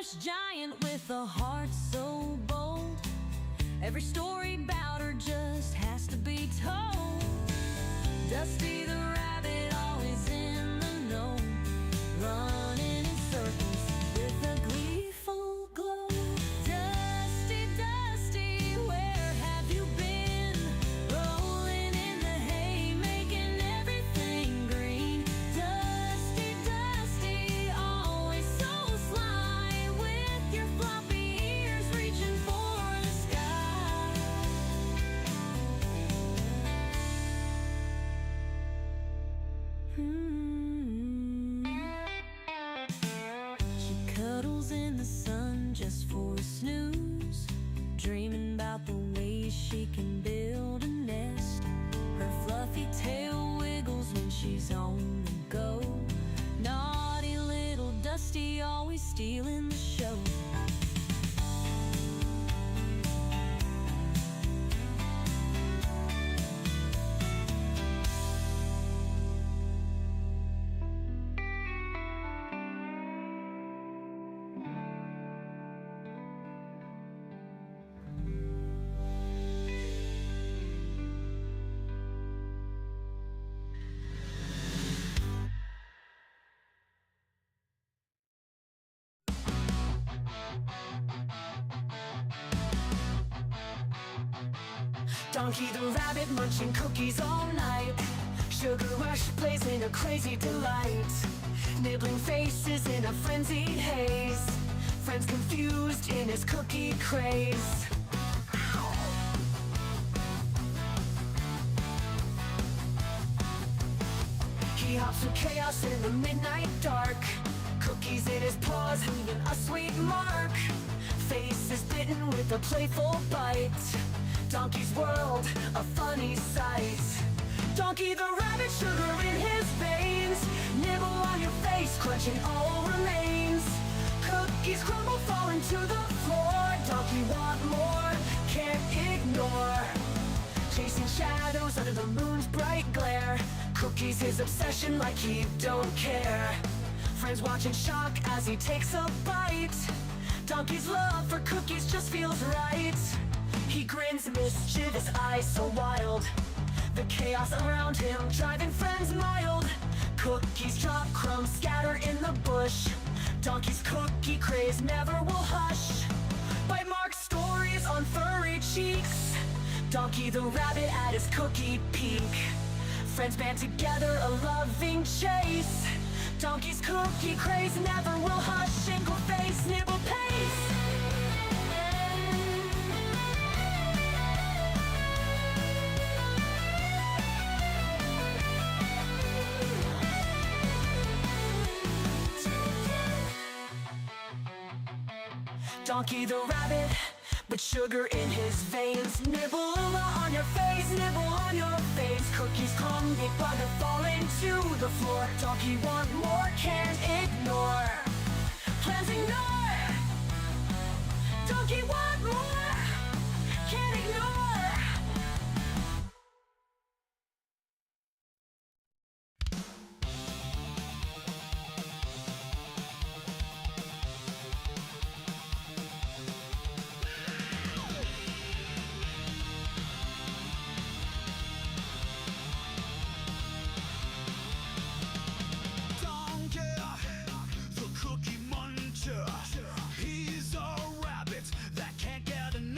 first giant with a heart so bold. Every story about her just has to be told. Dusty the rabbit, always in the know, running in circles with a gleeful glow. Dusty, Dusty, where have you been? Rolling in the hay, making everything green. Dusty, Dusty, always so sly, with your floppy ears reaching for the sky. She cuddles in the sun just for a snooze, dreaming about the ways she can build a nest. Her fluffy tail wiggles when she's on the go. Naughty little Dusty, always stealing the show. Donkey the rabbit munching cookies all night. Sugar rush plays in a crazy delight. Nibbling faces in a frenzied haze. Friends confused in his cookie craze. He hops through chaos in the midnight dark. Cookies in his paws, leaving a sweet mark. Face is bitten with a playful bite. Donkey's world, a funny sight. Donkey the rabbit, sugar in his veins. Nibble on your face, crunching all remains. Cookies crumble, falling to the floor. Donkey want more, can't ignore. Chasing shadows under the moon's bright glare. Cookies his obsession, like he don't care. Friends watch in shock as he takes a bite. Donkey's love for cookies just feels right. He grins, mischievous eyes so wild. The chaos around him driving friends mild. Cookies drop, crumbs scatter in the bush. Donkey's cookie craze never will hush. Bite mark stories on furry cheeks. Donkey the rabbit at his cookie peak. Friends band together, a loving chase. Donkey's cookie craze never will hush. Inkle face, nibble pace. Donkey the rabbit, but sugar in his veins. Nibble on your face, nibble on your face. Cookies come, big bug falling to the floor. Donkey want more, can't ignore. Plans ignore. Donkey want more, can't ignore. He's a rabbit that can't get enough.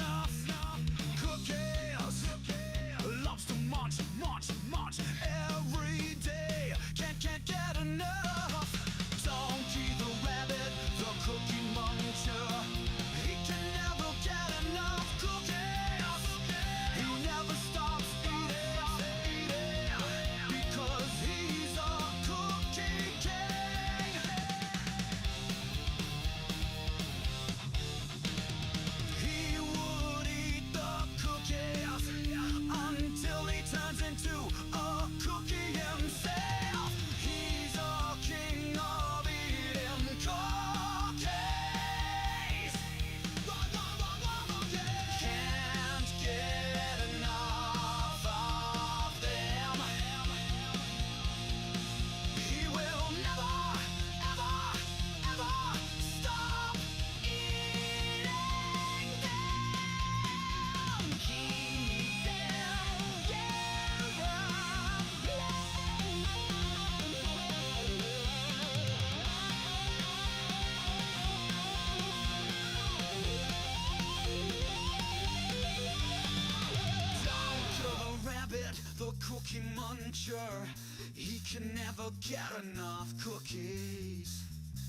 cookie muncher. He can never get enough cookies.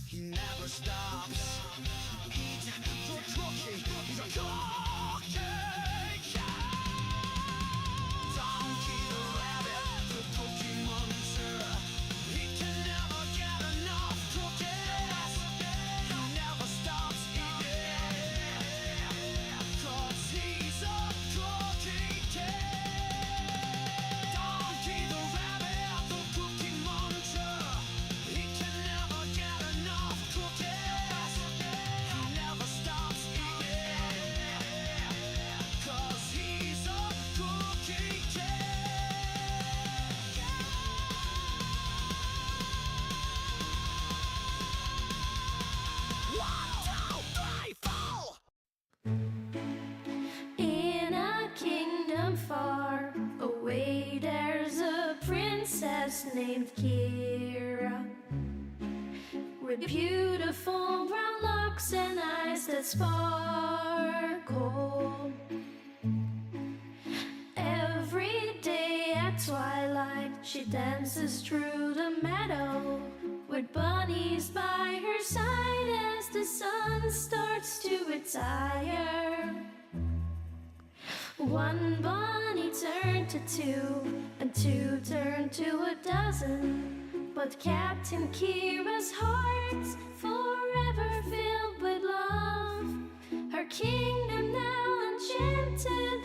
He never stops. Eat the cookie. He's a cookie. Donkey the rabbit, the cookie muncher. He can never get enough cookies. He never stops eating. 'Cause he's a cookie king. Donkey the rabbit, the cookie muncher. He can never get enough cookies. He never stops eating. 'Cause he's a cookie king. One, two, three, four. In a kingdom far away, there's a princess named Kira, with beautiful brown locks and eyes that sparkle. Every day at twilight, she dances through the meadow with bunnies by her side as the sun starts to retire. One bunny turned to two, and two turned to a dozen. But Captain Kira's heart's forever filled with love. Her kingdom now enchanted,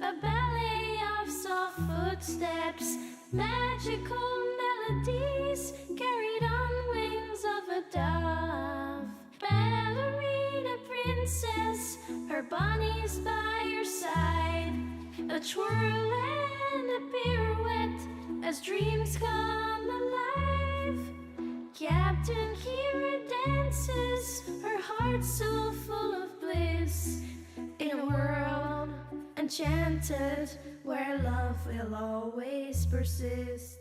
a ballet of soft footsteps, magical melodies carried on wings of a dove. Ballerina princess, her bunnies by your side, a twirl and a pirouette as dreams come alive. Captain Kira dances, her heart so full of bliss, in a world enchanted where love will always persist.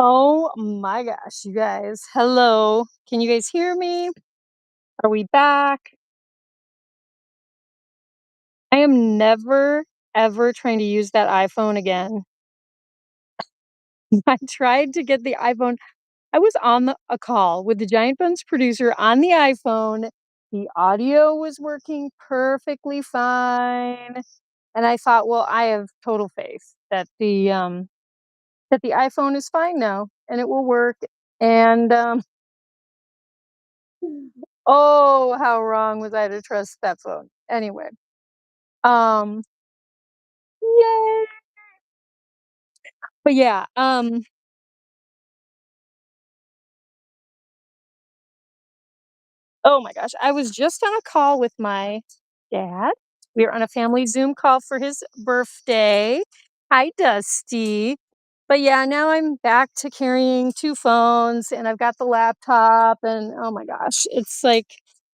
Oh my gosh, you guys. Hello. Can you guys hear me? Are we back? I am never, ever trying to use that iPhone again. I tried to get the iPhone. I was on a call with the Giant Bunz producer on the iPhone. The audio was working perfectly fine. And I thought, well, I have total faith that the iPhone is fine now and it will work. And oh, how wrong was I to trust that phone? Anyway, um, yay! But yeah, oh my gosh, I was just on a call with my dad. We were on a family Zoom call for his birthday. Hi, Dusty. But yeah, now I'm back to carrying two phones and I've got the laptop and oh my gosh, it's like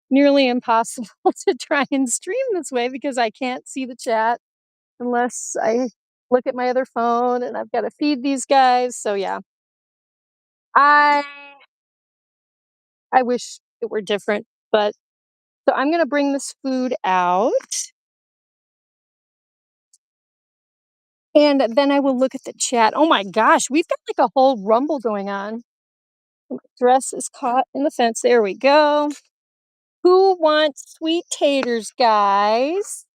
nearly impossible to try and stream this way because I can't see the chat unless I look at my other phone and I've got to feed these guys. So yeah, I I wish it were different, but so I'm gonna bring this food out and then I will look at the chat. Oh my gosh, we've got like a whole rumble going on. My dress is caught in the fence. There we go. Who wants sweet taters, guys?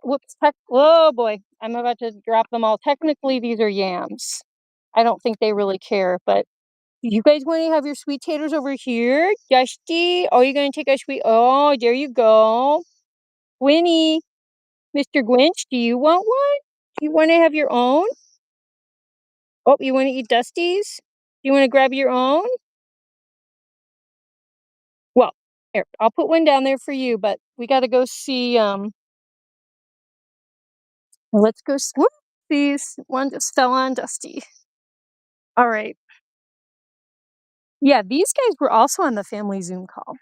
Whoops, oh boy, I'm about to drop them all. Technically, these are yams. I don't think they really care, but you guys want to have your sweet taters over here? Dusty, oh, you're going to take a sweet, oh, there you go. Gwynnie, Mr. Grinch, do you want one? Do you want to have your own? Oh, you want to eat Dusty's? You want to grab your own? Well, here, I'll put one down there for you, but we got to go see, let's go, whoopsies, one just fell on Dusty. All right. Yeah, these guys were also on the family Zoom call.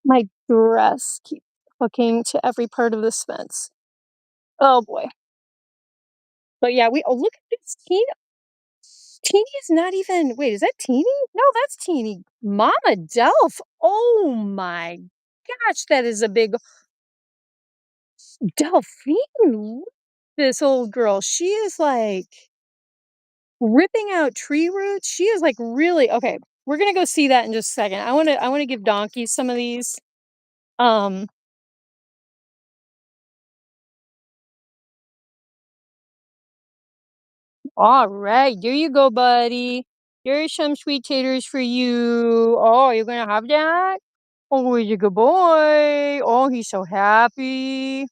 My dress keeps hooking to every part of this fence. Oh boy. But yeah, oh, look at this. Teeny is not even, wait, is that Teeny? No, that's Teeny. Mama Delph. Oh my gosh, that is a big Delphine. Look at this old girl. She is like ripping out tree roots. She is like really okay. We're gonna go see that in just a second. I wanna give donkeys some of these. Um All right, there you go, buddy. There's some sweet taters for you. Oh, you're gonna have that? Oh, he's a good boy. Oh, he's so happy.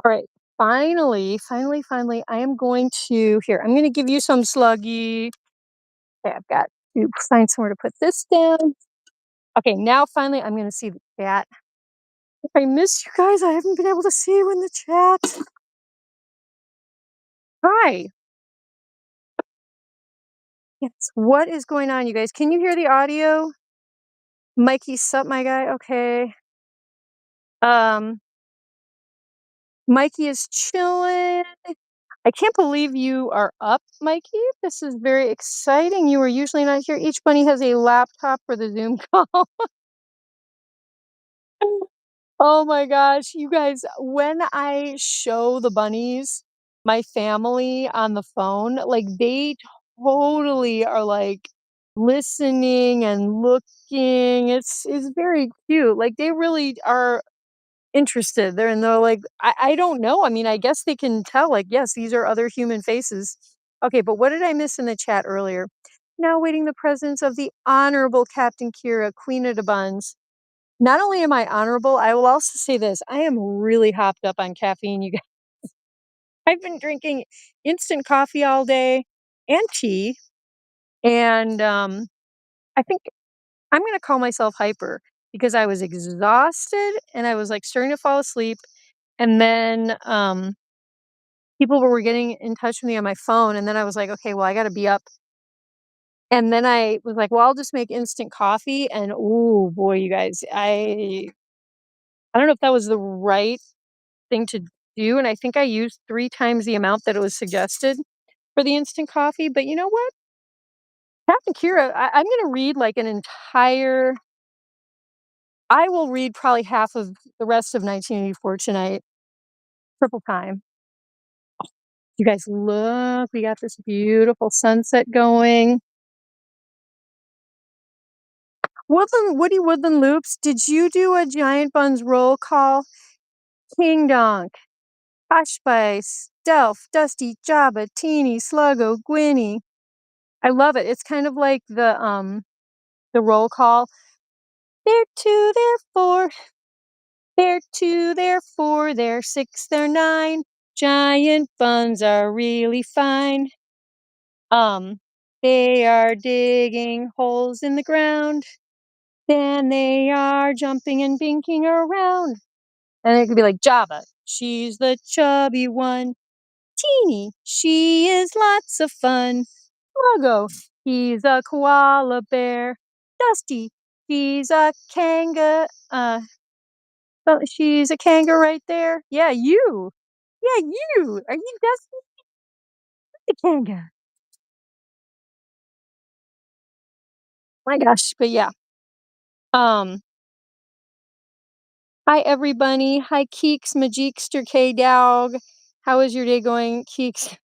All right, finally, I am going to here. I'm gonna give you some sluggy. Okay, I've got to find somewhere to put this down. Okay, now finally, I'm gonna see the chat. I miss you guys. I haven't been able to see you in the chat. Hi. Yes. What is going on, you guys? Can you hear the audio? Mikey, sup, my guy? Okay. Um, Mikey is chilling. I can't believe you are up, Mikey. This is very exciting. You are usually not here. Each bunny has a laptop for the Zoom call. Oh my gosh, you guys, when I show the bunnies my family on the phone, like they totally are like listening and looking. It's very cute. Like they really are interested. They're like, I don't know. I mean, I guess they can tell, like, yes, these are other human faces. Okay, but what did I miss in the chat earlier? Now waiting the presence of the Honorable Captain Kira, Queen of the Buns. Not only am I honorable, I will also say this. I am really hopped up on caffeine, you guys. I've been drinking instant coffee all day and tea. And I think I'm going to call myself hyper because I was exhausted and I was like starting to fall asleep. And then people were getting in touch with me on my phone. And then I was like, okay, well, I got to be up. And then I was like, well, I'll just make instant coffee. And oh boy, you guys, I don't know if that was the right thing to do, and I think I used 3 times the amount that it was suggested. for the instant coffee, but you know what? Captain Kira, I'm gonna read like an entire I will read probably half of the rest of 1984 tonight, triple time. You guys look, we got this beautiful sunset going. Woody Woodland Loops, did you do a Giant Buns roll call? King Donk, Posh Spice, Delph, Dusty, Jabba, Teeny, Sluggo, Gwynnie. I love it. It's kind of like the roll call. They're two, they're four, they're two, they're four, they're six, they're nine. Giant buns are really fine. Um, they are digging holes in the ground. Then they are jumping and binking around. And it could be like Jabba, she's the chubby one. Teeny, she is lots of fun. Sluggo, he's a koala bear. Dusty, she's a she's a kangaroo right there. Yeah, you. Yeah, you. Are you Dusty the kangaroo? My gosh, but yeah. Um, Hi everybody. Hi Keeks, Majikster K Dog. How is your day going, Keeks?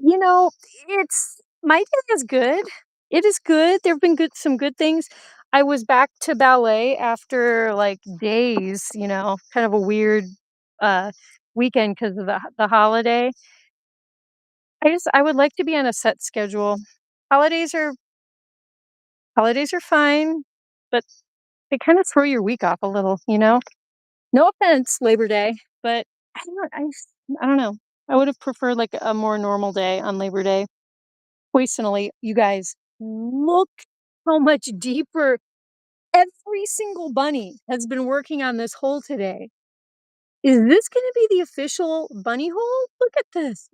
You know, it's my day is good. It is good. There've been some good things. I was back to ballet after like days, kind of a weird uh weekend because of the holiday. I would like to be on a set schedule. Holidays are holidays are fine, but they kind of throw your week off a little. No offense, Labor Day, but I don't know. I would have preferred like a more normal day on Labor Day. Personally, you guys, look how much deeper every single bunny has been working on this hole today. Is this going to be the official bunny hole? Look at this.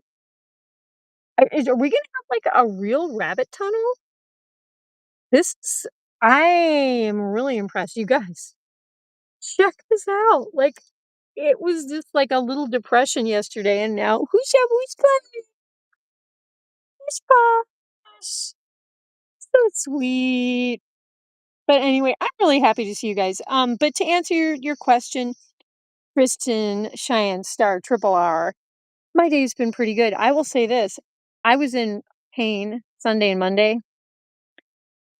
Are we going to have like a real rabbit tunnel? I am really impressed. You guys, check this out. Like, it was just like a little depression yesterday, and now, who's bunny? Who's Posh? So sweet. But anyway, I'm really happy to see you guys. But to answer your question, Kristen, Cheyenne, Star, Triple R, my day's been pretty good. I will say this. I was in pain Sunday and Monday.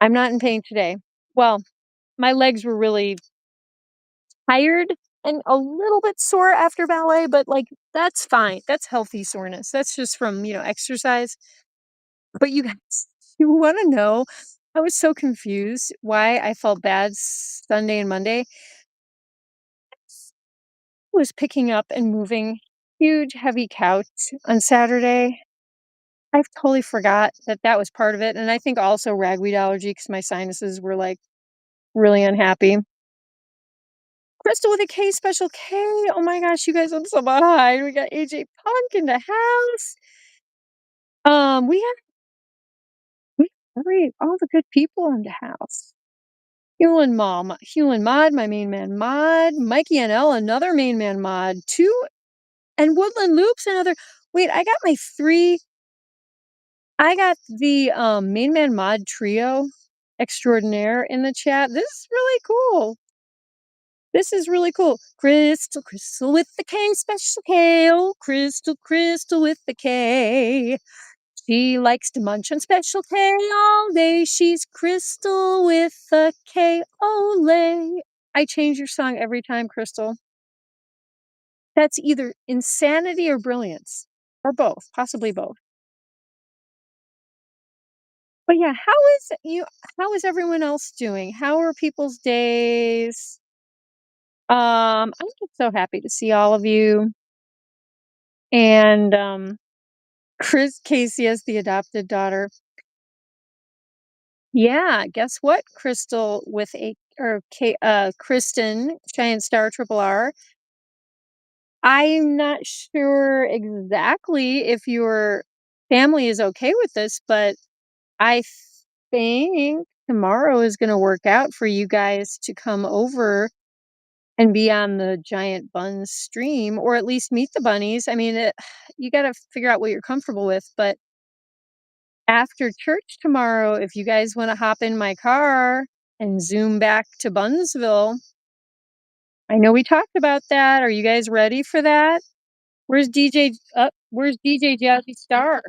I'm not in pain today. Well, my legs were really tired and a little bit sore after ballet, but like that's fine. That's healthy soreness. That's just from, exercise. But you guys, you want to know? I was so confused why I felt bad Sunday and Monday. Was picking up and moving huge heavy couch on Saturday. I totally forgot that was part of it, and I think also ragweed allergy because my sinuses were like really unhappy. Crystal with a K, special K. Oh my gosh, you guys, I'm so behind. We got AJ Punk in the house. We have all the good people in the house. Hugh and Mod, my main man Mod, Mikey and L, another main man Mod, two, and Woodland Loops, another. Wait, I got the main man Mod trio extraordinaire in the chat. This is really cool. This is really cool. Crystal with the K, special K. Oh, Crystal with the K. She likes to munch on special K all day. She's Crystal with a K. Ole. I change your song every time, Crystal. That's either insanity or brilliance, or both, possibly both. But yeah, how is everyone else doing? How are people's days? I'm just so happy to see all of you. And Chris Casey as the adopted daughter. Yeah, guess what? Crystal with Kristen, Giant Star Triple R. I'm not sure exactly if your family is okay with this, but I think tomorrow is going to work out for you guys to come over and be on the giant Bunz stream, or at least meet the bunnies. I mean, you got to figure out what you're comfortable with. But after church tomorrow, if you guys want to hop in my car and zoom back to Bunzville, I know we talked about that. Are you guys ready for that? Where's DJ Jazzy Star?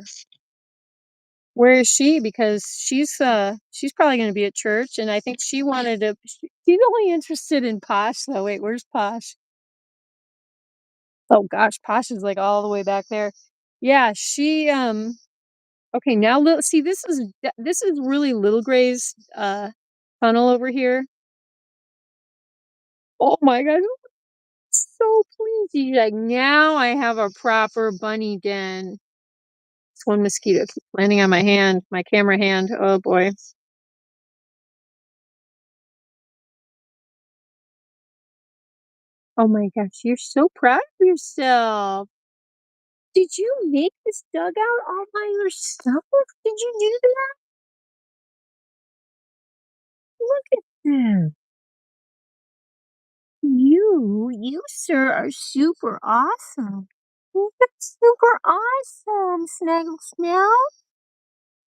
Where is she? Because she's probably gonna be at church, and I think she wanted to she's only interested in Posh though. Wait, where's Posh? Oh gosh, Posh is like all the way back there. Yeah, she okay, now see this is really Little Gray's tunnel over here. Oh my god, so pleased. He's like, now I have a proper bunny den. This one mosquito keeps landing on my hand, my camera hand. Oh boy. Oh my gosh, you're so proud of yourself. Did you make this dugout all by yourself? Did you do that? Look at this. You, sir, are super awesome. You're super awesome, Snaggle Snell.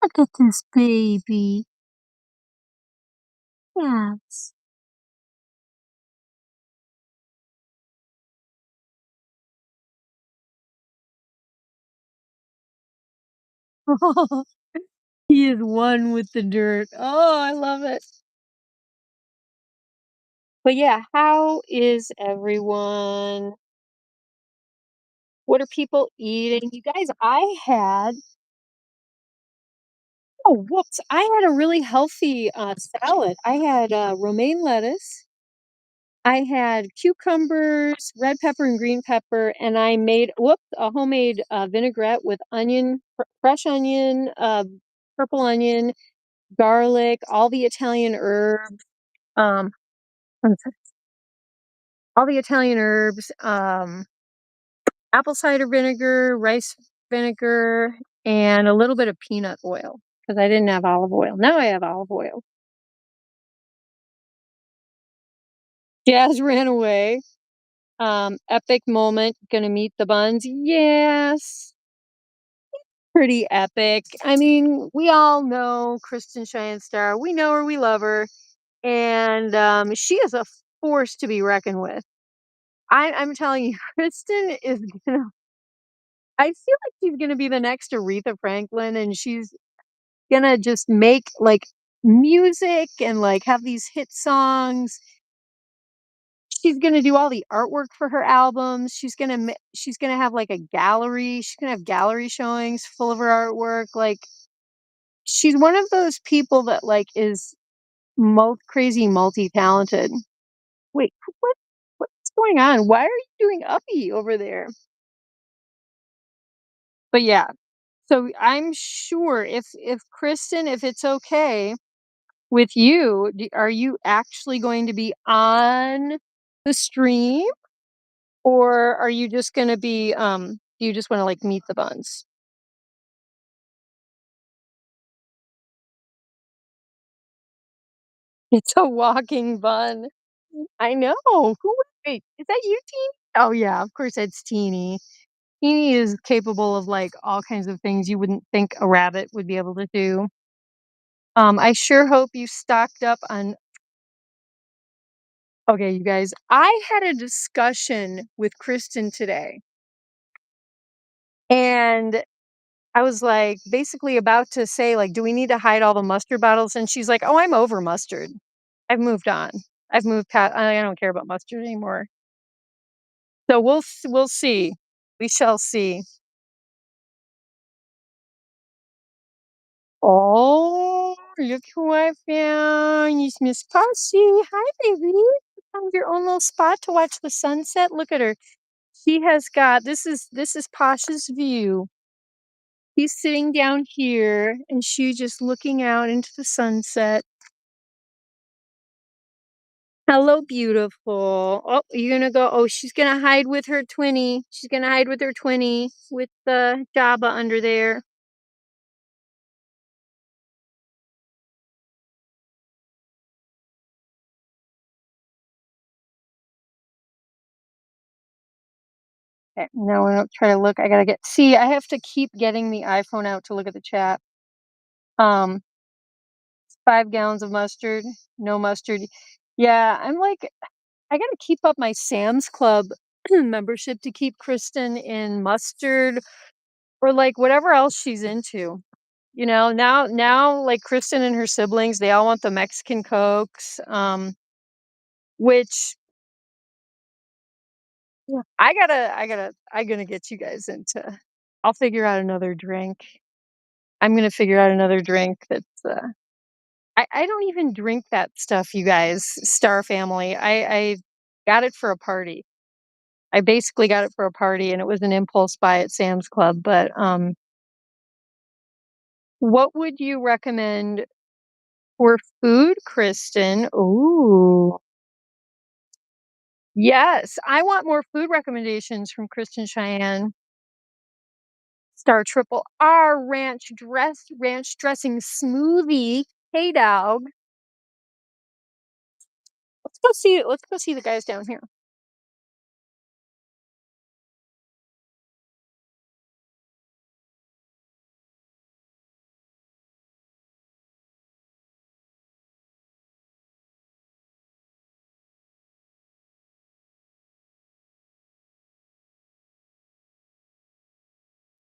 Look at this baby. Yes. He is one with the dirt. Oh, I love it. But yeah, how is everyone? What are people eating? You guys, oh, whoops. I had a really healthy salad. I had romaine lettuce. I had cucumbers, red pepper, and green pepper, and I made a homemade vinaigrette with onion, fresh onion, purple onion, garlic, all the Italian herbs. Um, one sec. All the Italian herbs, apple cider vinegar, rice vinegar, and a little bit of peanut oil because I didn't have olive oil. Now I have olive oil. Jazz ran away. Epic moment. Gonna meet the Bunz. Yes. Pretty epic. I mean, we all know Kristen Cheyenne Star. We know her, we love her. And she is a force to be reckoned with. I'm telling you, Kristen is gonna I feel like she's gonna be the next Aretha Franklin, and she's gonna just make like music and like have these hit songs. She's gonna do all the artwork for her albums. She's gonna have like a gallery. She's gonna have gallery showings full of her artwork. Like she's one of those people that like is crazy multi-talented. Wait, what's going on? Why are you doing uppy over there? But yeah, so I'm sure if Kristen, if it's okay with you, are you actually going to be on the stream? Or are you just gonna be, do you just wanna, like, meet the Bunz? It's a walking bun. I know. Wait, is that you, Teeny? Oh, yeah, of course it's Teeny. Teeny is capable of, like, all kinds of things you wouldn't think a rabbit would be able to do. I sure hope you stocked up on okay, you guys, I had a discussion with Kristen today, and I was, like, basically about to say, like, "Do we need to hide all the mustard bottles?" And she's like, "Oh, I'm over mustard. I've moved on. I've moved past. I don't care about mustard anymore." So we'll see. We shall see. Oh, look who I found. It's Miss Posse. Hi, baby. You found your own little spot to watch the sunset. Look at her. She has got this is Posh's view. He's sitting down here and she's just looking out into the sunset. Hello, beautiful. Oh, you're gonna go. Oh, she's gonna hide with her twinny. She's gonna hide with her twinny with the Jabba under there. Okay, now I'm gonna try to look. I gotta get. See, I have to keep getting the iPhone out to look at the chat. Um, 5 gallons of mustard, no mustard. Yeah, I'm like, I gotta keep up my Sam's Club membership to keep Kristen in mustard or like whatever else she's into. Now like Kristen and her siblings, they all want the Mexican Cokes. Which yeah, I'm gonna get you guys into. I'll figure out another drink. I'm gonna figure out another drink that's I don't even drink that stuff, you guys. Star Family. I got it for a party. I basically got it for a party and it was an impulse buy at Sam's Club. But what would you recommend for food, Kristen? Ooh. Yes, I want more food recommendations from Kristen Cheyenne. Star Triple R ranch dressing smoothie. Hey dog. Let's go see the guys down here.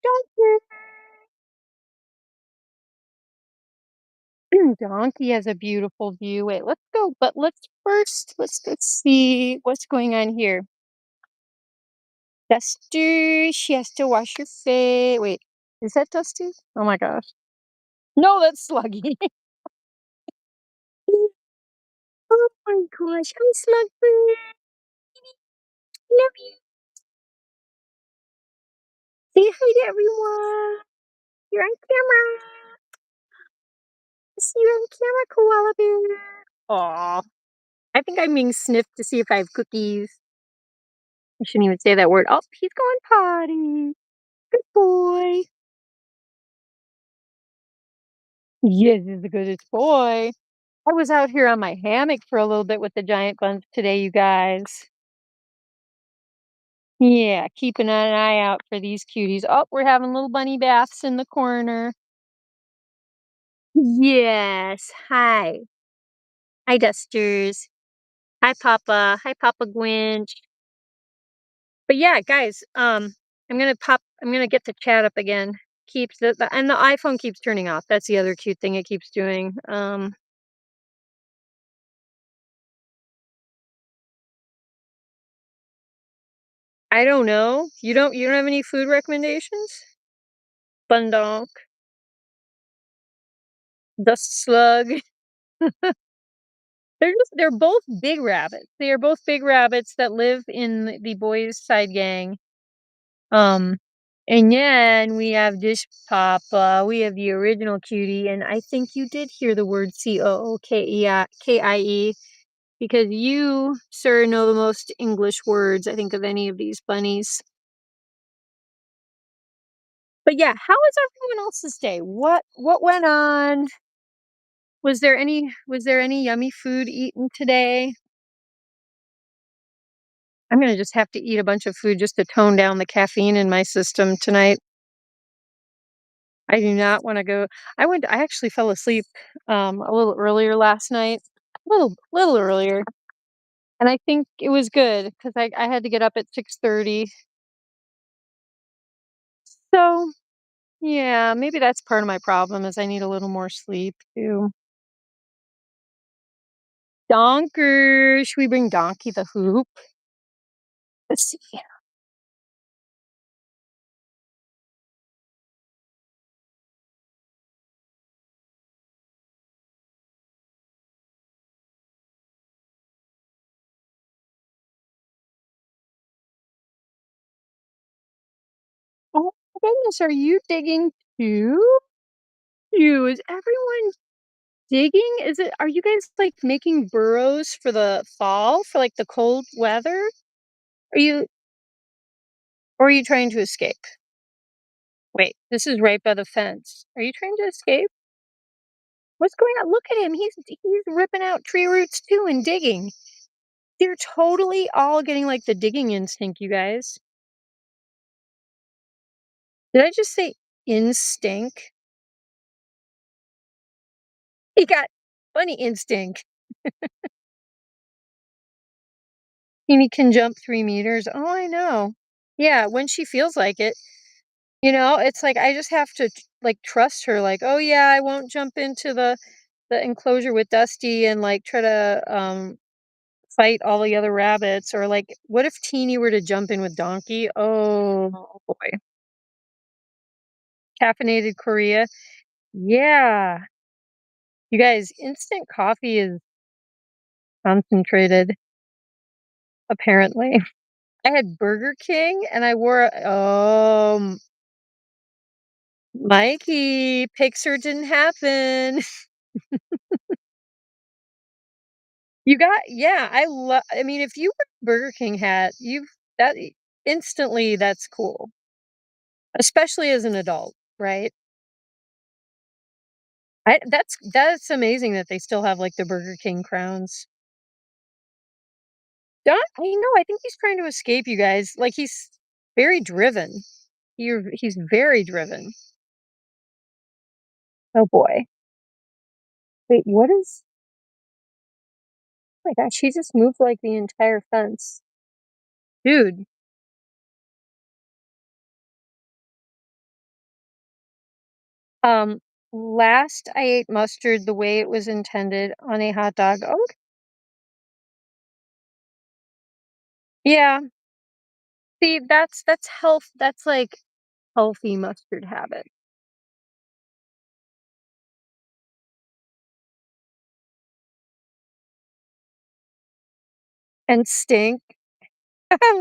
Donkey. Donkey has a beautiful view. Wait, let's go. But let's go see what's going on here. Duster, she has to wash her face. Wait, is that Dusty? Oh my gosh. No, that's Sluggy. Oh my gosh. Hi, Sluggo. Love you. Say hi to everyone. You're on camera. See you on camera, koala bear. Aw. I think I'm being sniffed to see if I have cookies. I shouldn't even say that word. Oh, he's going potty. Good boy. Yes, he's the goodest boy. I was out here on my hammock for a little bit with the giant buns today, you guys. Yeah, keeping an eye out for these cuties. Oh, we're having little bunny baths in the corner. Yes. Hi. Hi, Dusters. Hi, Papa. Hi, Papa Gwynch. But yeah, guys, I'm gonna get the chat up again. Keeps and the iPhone keeps turning off. That's the other cute thing it keeps doing. I don't know. You don't have any food recommendations? Bundonk, Dust Slug. They're both big rabbits. They are both big rabbits that live in the boys' side gang. Um, and then we have Dish Papa. We have the original cutie, and I think you did hear the word Cookie because you, sir, know the most English words I think of any of these bunnies. But yeah, how was everyone else's day? What went on? Was there any yummy food eaten today? I'm gonna just have to eat a bunch of food just to tone down the caffeine in my system tonight. I do not want to go. I actually fell asleep a little earlier last night. A little earlier. And I think it was good because I had to get up at 6:30. So yeah, maybe that's part of my problem is I need a little more sleep too. Donker. Should we bring Donkey the hoop? Let's see. Oh my goodness, are you digging too? Is everyone digging? Are you guys like making burrows for the fall for like the cold weather? Are you or are you trying to escape? Wait, this is right by the fence. Are you trying to escape? What's going on? Look at him. He's ripping out tree roots too and digging. They're totally all getting like the digging instinct, you guys. Did I just say instinct? He got bunny instinct. Teeny can jump 3 meters. Oh, I know. Yeah, when she feels like it. You know, it's like I just have to like trust her, like, oh yeah, I won't jump into the enclosure with Dusty and like try to fight all the other rabbits. Or like what if Teeny were to jump in with Donkey? Oh boy. Caffeinated Korea. Yeah. You guys, instant coffee is concentrated, apparently. I had Burger King and I wore Mikey, Pixar didn't happen. You got yeah, I mean, if you wear a Burger King hat, you've that instantly that's cool, especially as an adult, right? That's amazing that they still have, like, the Burger King crowns. Don I know, I think he's trying to escape you guys, like, he's very driven. He's very driven. Oh boy. Wait, what is oh my gosh, he just moved, like, the entire fence. Dude, um, last I ate mustard the way it was intended on a hot dog. Oh, yeah. See, that's, like, healthy mustard habit. And stink,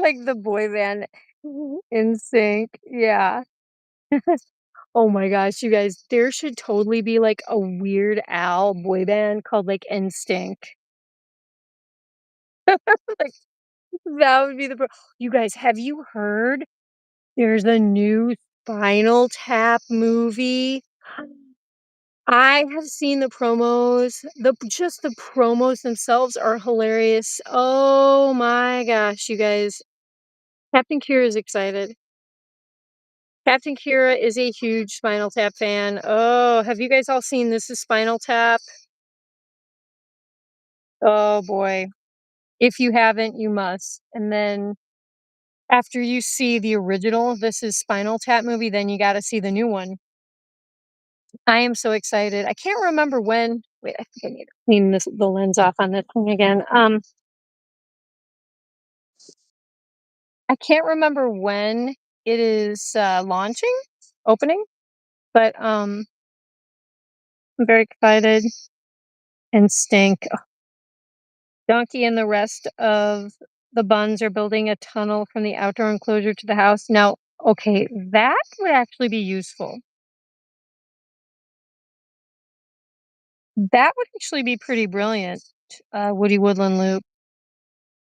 like the boy band in sync, yeah. Oh my gosh, you guys, there should totally be, like, a Weird Al boy band called, like, NSYNC. Like, that would be the you guys, have you heard there's a new Spinal Tap movie? I have seen the promos. Just the promos themselves are hilarious. Oh my gosh, you guys. Captain Kira is excited. Captain Kira is a huge Spinal Tap fan. Oh, have you guys all seen This Is Spinal Tap? Oh boy. If you haven't, you must. And then after you see the original This Is Spinal Tap movie, then you got to see the new one. I am so excited. I can't remember when. Wait, I think I need to clean the lens off on this thing again. I can't remember when it is launching, opening, but I'm very excited. And stink. Donkey and the rest of the Bunz are building a tunnel from the outdoor enclosure to the house. Now, okay, that would actually be useful. That would actually be pretty brilliant, Woody Woodland Loop.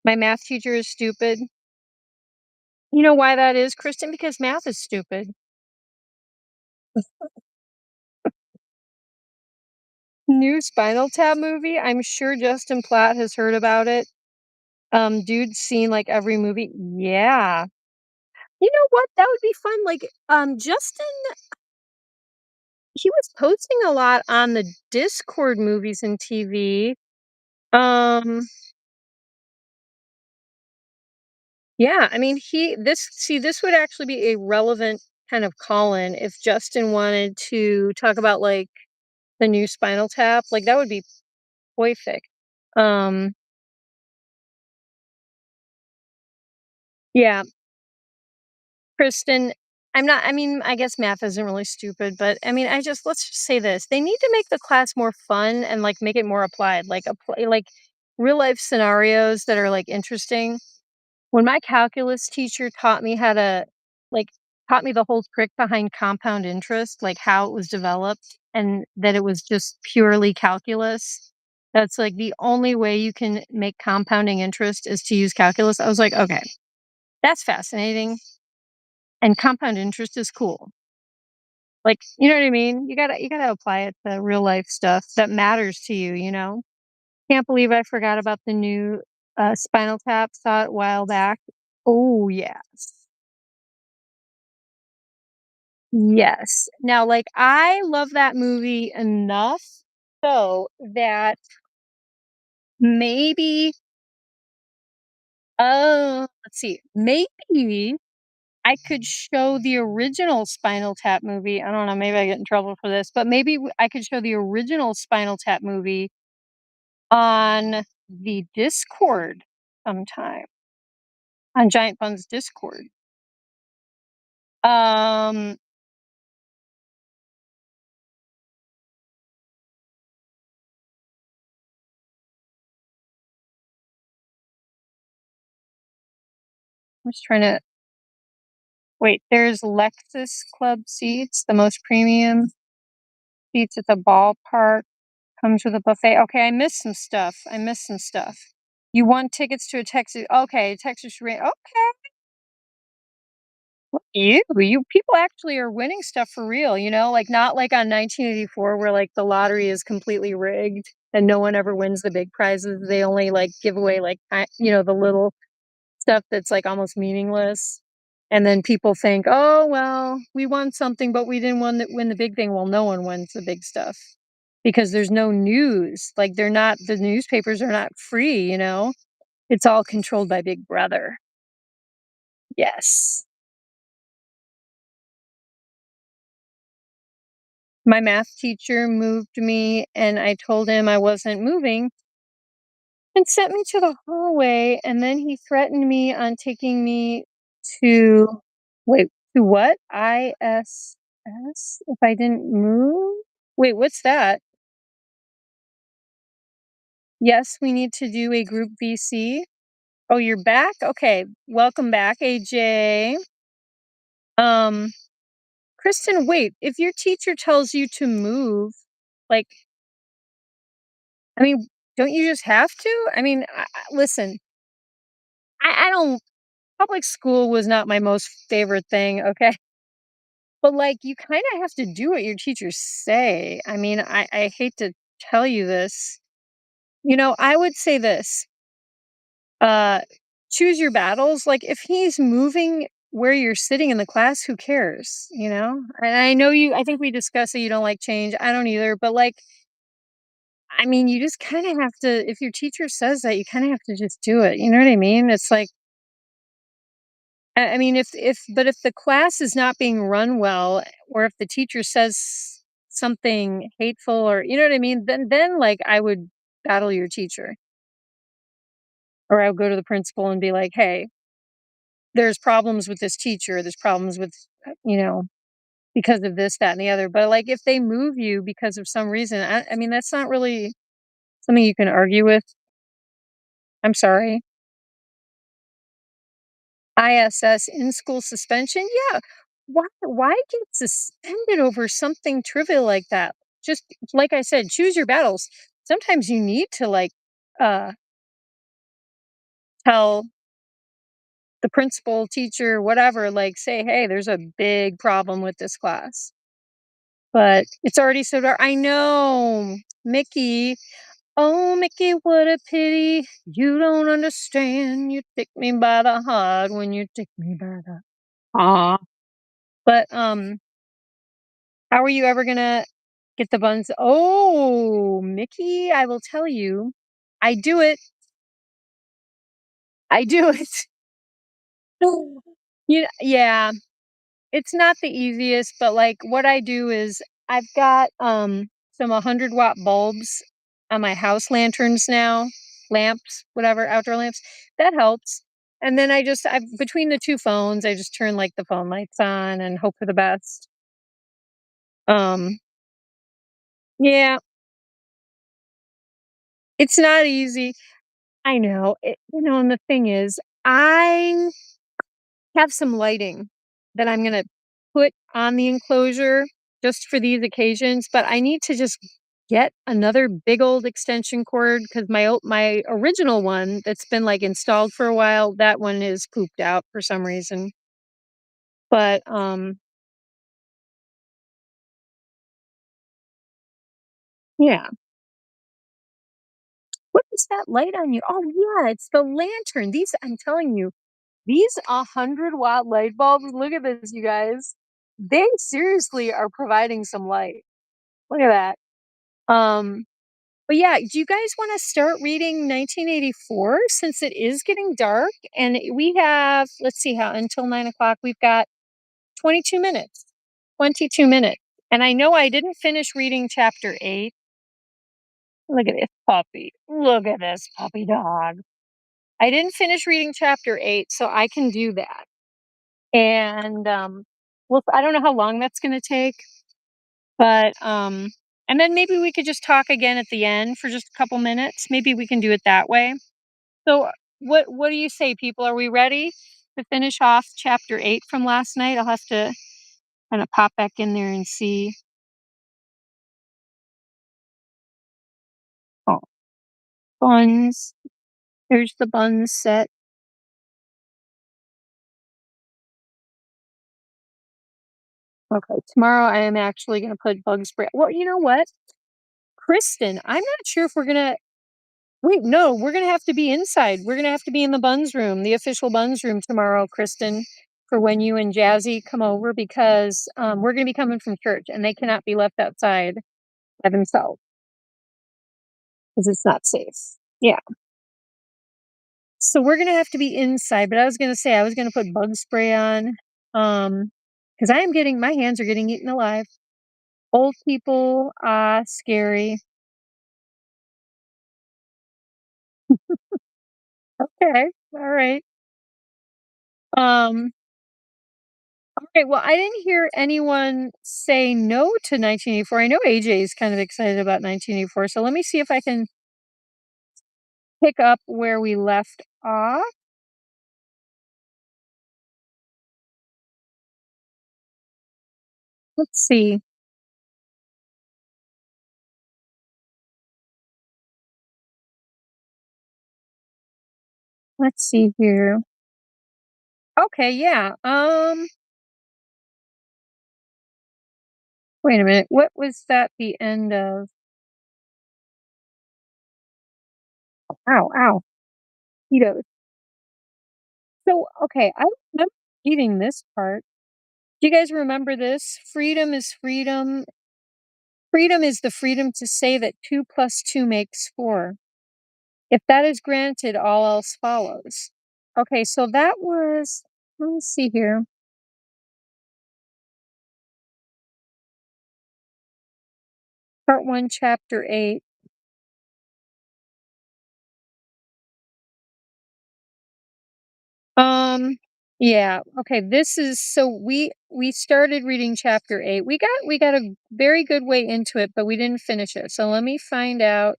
My math teacher is stupid. You know why that is, Kristen? Because math is stupid. New Spinal Tap movie. I'm sure Justin Platt has heard about it. Dude's seen like every movie. Yeah. You know what? That would be fun. Like, Justin, he was posting a lot on the Discord movies and TV. Um, yeah, I mean, this would actually be a relevant kind of call-in if Justin wanted to talk about like the new Spinal Tap. Like that would be perfect. Um, yeah, Kristen, I mean, I guess math isn't really stupid, but I mean, let's just say this. They need to make the class more fun and like make it more applied, like apply like real life scenarios that are like interesting. When my calculus teacher taught me how to like taught me the whole trick behind compound interest, like how it was developed and that it was just purely calculus. That's like the only way you can make compounding interest is to use calculus. I was like, okay, that's fascinating. And compound interest is cool. Like, you know what I mean? You gotta apply it to real life stuff that matters to you, you know? Can't believe I forgot about the new Spinal Tap, saw it a while back. Oh yes. Yes. Now, like, I love that movie enough so that maybe, let's see, maybe I could show the original Spinal Tap movie. I don't know, maybe I get in trouble for this, but maybe I could show the original Spinal Tap movie on the Discord sometime, on Giant Bun's Discord. Um, I'm just trying to wait. There's Lexus Club seats, the most premium seats at the ballpark. Comes with a buffet. Okay, I missed some stuff. I missed some stuff. You won tickets to a Texas. Okay, Texas. Okay, you people actually are winning stuff for real. Like not like on 1984 where like the lottery is completely rigged and no one ever wins the big prizes. They only like give away like the little stuff that's like almost meaningless. And then people think, oh well, we won something, but we didn't win the big thing. Well, no one wins the big stuff because there's no news. Like the newspapers are not free. It's all controlled by Big Brother. Yes. My math teacher moved me and I told him I wasn't moving and sent me to the hallway and then he threatened me on taking me to wait, to what? ISS if I didn't move? Wait, what's that? Yes, we need to do a group VC. Oh, you're back? Okay. Welcome back, AJ. Um, Kristen, wait, if your teacher tells you to move, like, I mean, don't you just have to? I mean, listen, I don't, public school was not my most favorite thing, okay? But like, you kind of have to do what your teachers say. I mean, I hate to tell you this. I would say this uh, choose your battles. Like, if he's moving where you're sitting in the class, who cares? And I know I think we discussed that you don't like change. I don't either. But like, I mean, you just kind of have to, if your teacher says that, you kind of have to just do it. You know what I mean? It's like, I mean, if the class is not being run well, or if the teacher says something hateful, or you know what I mean, then like I would battle your teacher, or I would go to the principal and be like, hey, there's problems with this teacher. There's problems with, you know, because of this, that, and the other. But like, if they move you because of some reason, I mean, that's not really something you can argue with. I'm sorry. ISS, in school suspension? Yeah. Why get suspended over something trivial like that? Just like I said, choose your battles. Sometimes you need to like uh tell the principal, teacher, whatever, like say, hey, there's a big problem with this class. But it's already so dark. I know. Mickey. Oh, Mickey, what a pity. You don't understand. You take me by the heart when you take me by the Aw. But how are you ever gonna get the buns? Oh, Mickey, I will tell you. I do it. I do it. Yeah, it's not the easiest, but like what I do is I've got some 100-watt bulbs on my house lanterns now, lamps, whatever, outdoor lamps. That helps. And then I between the two phones, I just turn like the phone lights on and hope for the best. Um yeah, it's not easy. I know. And the thing is, I have some lighting that I'm gonna put on the enclosure just for these occasions, but I need to just get another big old extension cord because my original one that's been like installed for a while, that one is pooped out for some reason. But yeah. What is that light on you? Oh yeah, it's the lantern. These I'm telling you, these 100-watt light bulbs. Look at this, you guys. They seriously are providing some light. Look at that. But yeah, do you guys want to start reading 1984 since it is getting dark and we have, let's see how until 9 o'clock, we've got 22 minutes. 22 minutes. And I know I didn't finish reading chapter 8. Look at this puppy. Look at this puppy dog. I didn't finish reading chapter 8, so I can do that. And well, I don't know how long that's going to take, but and then maybe we could just talk again at the end for just a couple minutes. Maybe we can do it that way. So what do you say, people? Are we ready to finish off chapter 8 from last night? I'll have to kind of pop back in there and see. Oh, Bunz. There's the Bunz set. Okay, tomorrow I am actually gonna put bug spray. Well, you know what? Kristen, I'm not sure if we're gonna wait, no, we're gonna have to be inside. We're gonna have to be in the Bunz room, the official Bunz room tomorrow, Kristen, for when you and Jazzy come over because we're gonna be coming from church and they cannot be left outside by themselves because it's not safe. Yeah. So we're gonna have to be inside, but I was gonna say I was gonna put bug spray on. Because I am getting my hands are getting eaten alive. Old people, scary. Okay, all right. Um, okay, well, I didn't hear anyone say no to 1984. I know AJ is kind of excited about 1984, so let me see if I can pick up where we left off. Let's see. Let's see here. Okay, yeah. Wait a minute. What was that the end of? Ow, ow. Cheetos. So, okay, I remember reading this part. Do you guys remember this? Freedom is freedom. Freedom is the freedom to say that 2 plus 2 makes 4. If that is granted, all else follows. Okay, so that was, let me see here. Part 1, chapter 8. Um, yeah, okay, this is so we started reading chapter 8. We got a very good way into it, but we didn't finish it. So let me find out.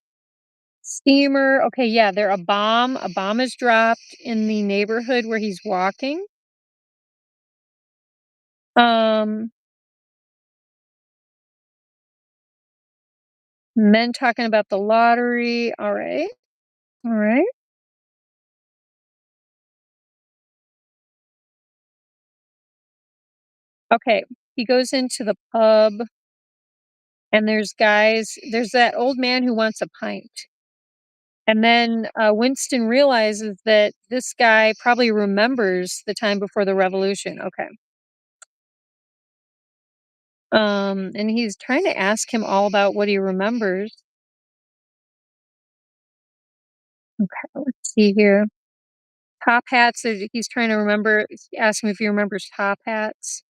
Steamer. Okay, yeah, there a bomb is dropped in the neighborhood where he's walking. Um, Men talking about the lottery. All right. All right. Okay. He goes into the pub and there's that old man who wants a pint. And then Winston realizes that this guy probably remembers the time before the revolution. Okay. And he's trying to ask him all about what he remembers. Okay, let's see here. Top hats. He's trying to remember. Ask him if he remembers top hats.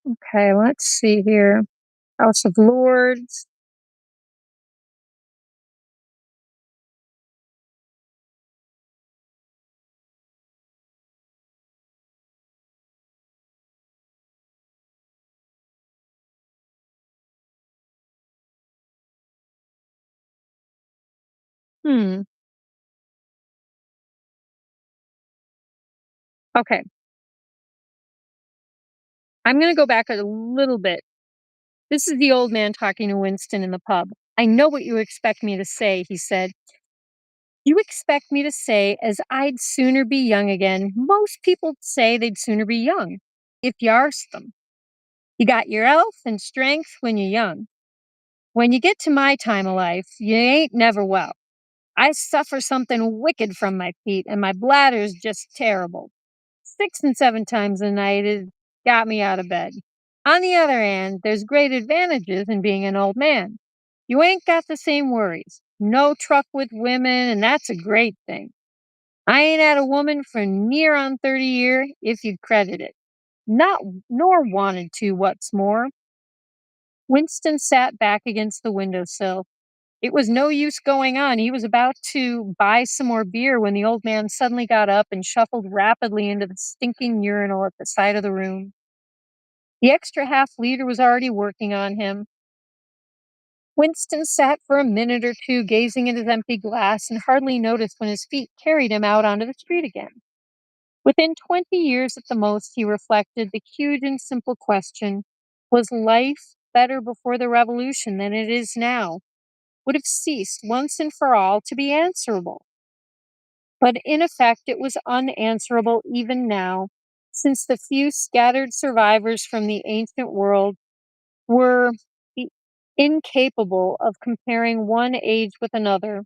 Okay, let's see here. House of Lords. Hmm. Okay. I'm going to go back a little bit. This is the old man talking to Winston in the pub. I know what you expect me to say, he said. You expect me to say as I'd sooner be young again. Most people say they'd sooner be young, if you arst them. You got your health and strength when you're young. When you get to my time of life, you ain't never well. I suffer something wicked from my feet, and my bladder's just terrible. 6 and 7 times a night it got me out of bed. On the other hand, there's great advantages in being an old man. You ain't got the same worries. No truck with women, and that's a great thing. I ain't had a woman for near on 30 year, if you'd credit it. Not nor wanted to, what's more. Winston sat back against the windowsill. It was no use going on. He was about to buy some more beer when the old man suddenly got up and shuffled rapidly into the stinking urinal at the side of the room. The extra half-liter was already working on him. Winston sat for a minute or two gazing at his empty glass and hardly noticed when his feet carried him out onto the street again. Within 20 years at the most, he reflected, the huge and simple question, was life better before the revolution than it is now? Would have ceased once and for all to be answerable. But in effect, it was unanswerable even now, since the few scattered survivors from the ancient world were incapable of comparing one age with another.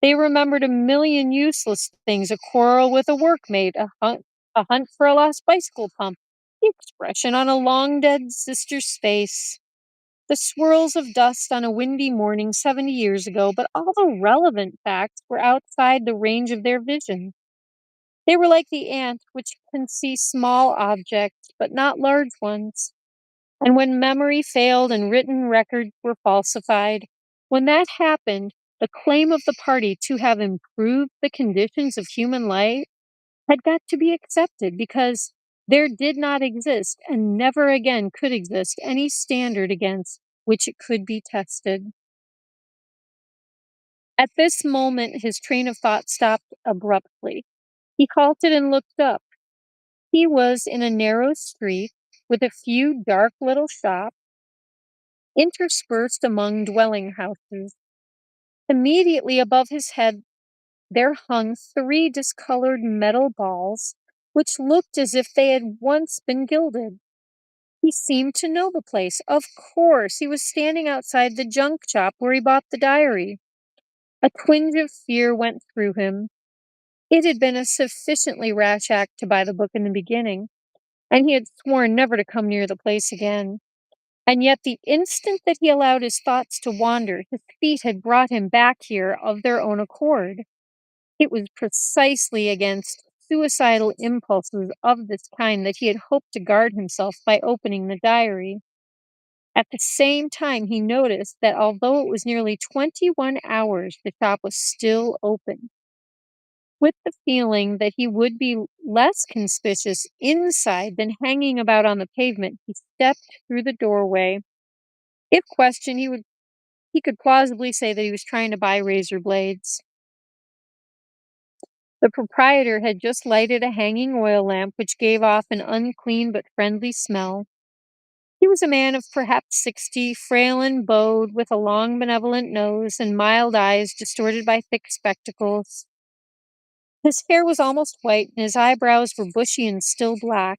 They remembered a million useless things, a quarrel with a workmate, a hunt for a lost bicycle pump, the expression on a long dead sister's face, the swirls of dust on a windy morning 70 years ago, but all the relevant facts were outside the range of their vision. They were like the ant, which can see small objects, but not large ones. And when memory failed and written records were falsified, when that happened, the claim of the party to have improved the conditions of human life had got to be accepted because there did not exist and never again could exist any standard against which it could be tested. At this moment, his train of thought stopped abruptly. He halted and looked up. He was in a narrow street with a few dark little shops interspersed among dwelling houses. Immediately above his head, there hung 3 discolored metal balls, which looked as if they had once been gilded. He seemed to know the place. Of course, he was standing outside the junk shop where he bought the diary. A twinge of fear went through him. It had been a sufficiently rash act to buy the book in the beginning, and he had sworn never to come near the place again. And yet the instant that he allowed his thoughts to wander, his feet had brought him back here of their own accord. It was precisely against suicidal impulses of this kind that he had hoped to guard himself by opening the diary. At the same time, he noticed that although it was nearly 21 hours, the shop was still open. With the feeling that he would be less conspicuous inside than hanging about on the pavement, he stepped through the doorway. If questioned, he could plausibly say that he was trying to buy razor blades. The proprietor had just lighted a hanging oil lamp which gave off an unclean but friendly smell. He was a man of perhaps 60, frail and bowed, with a long benevolent nose and mild eyes distorted by thick spectacles. His hair was almost white, and his eyebrows were bushy and still black.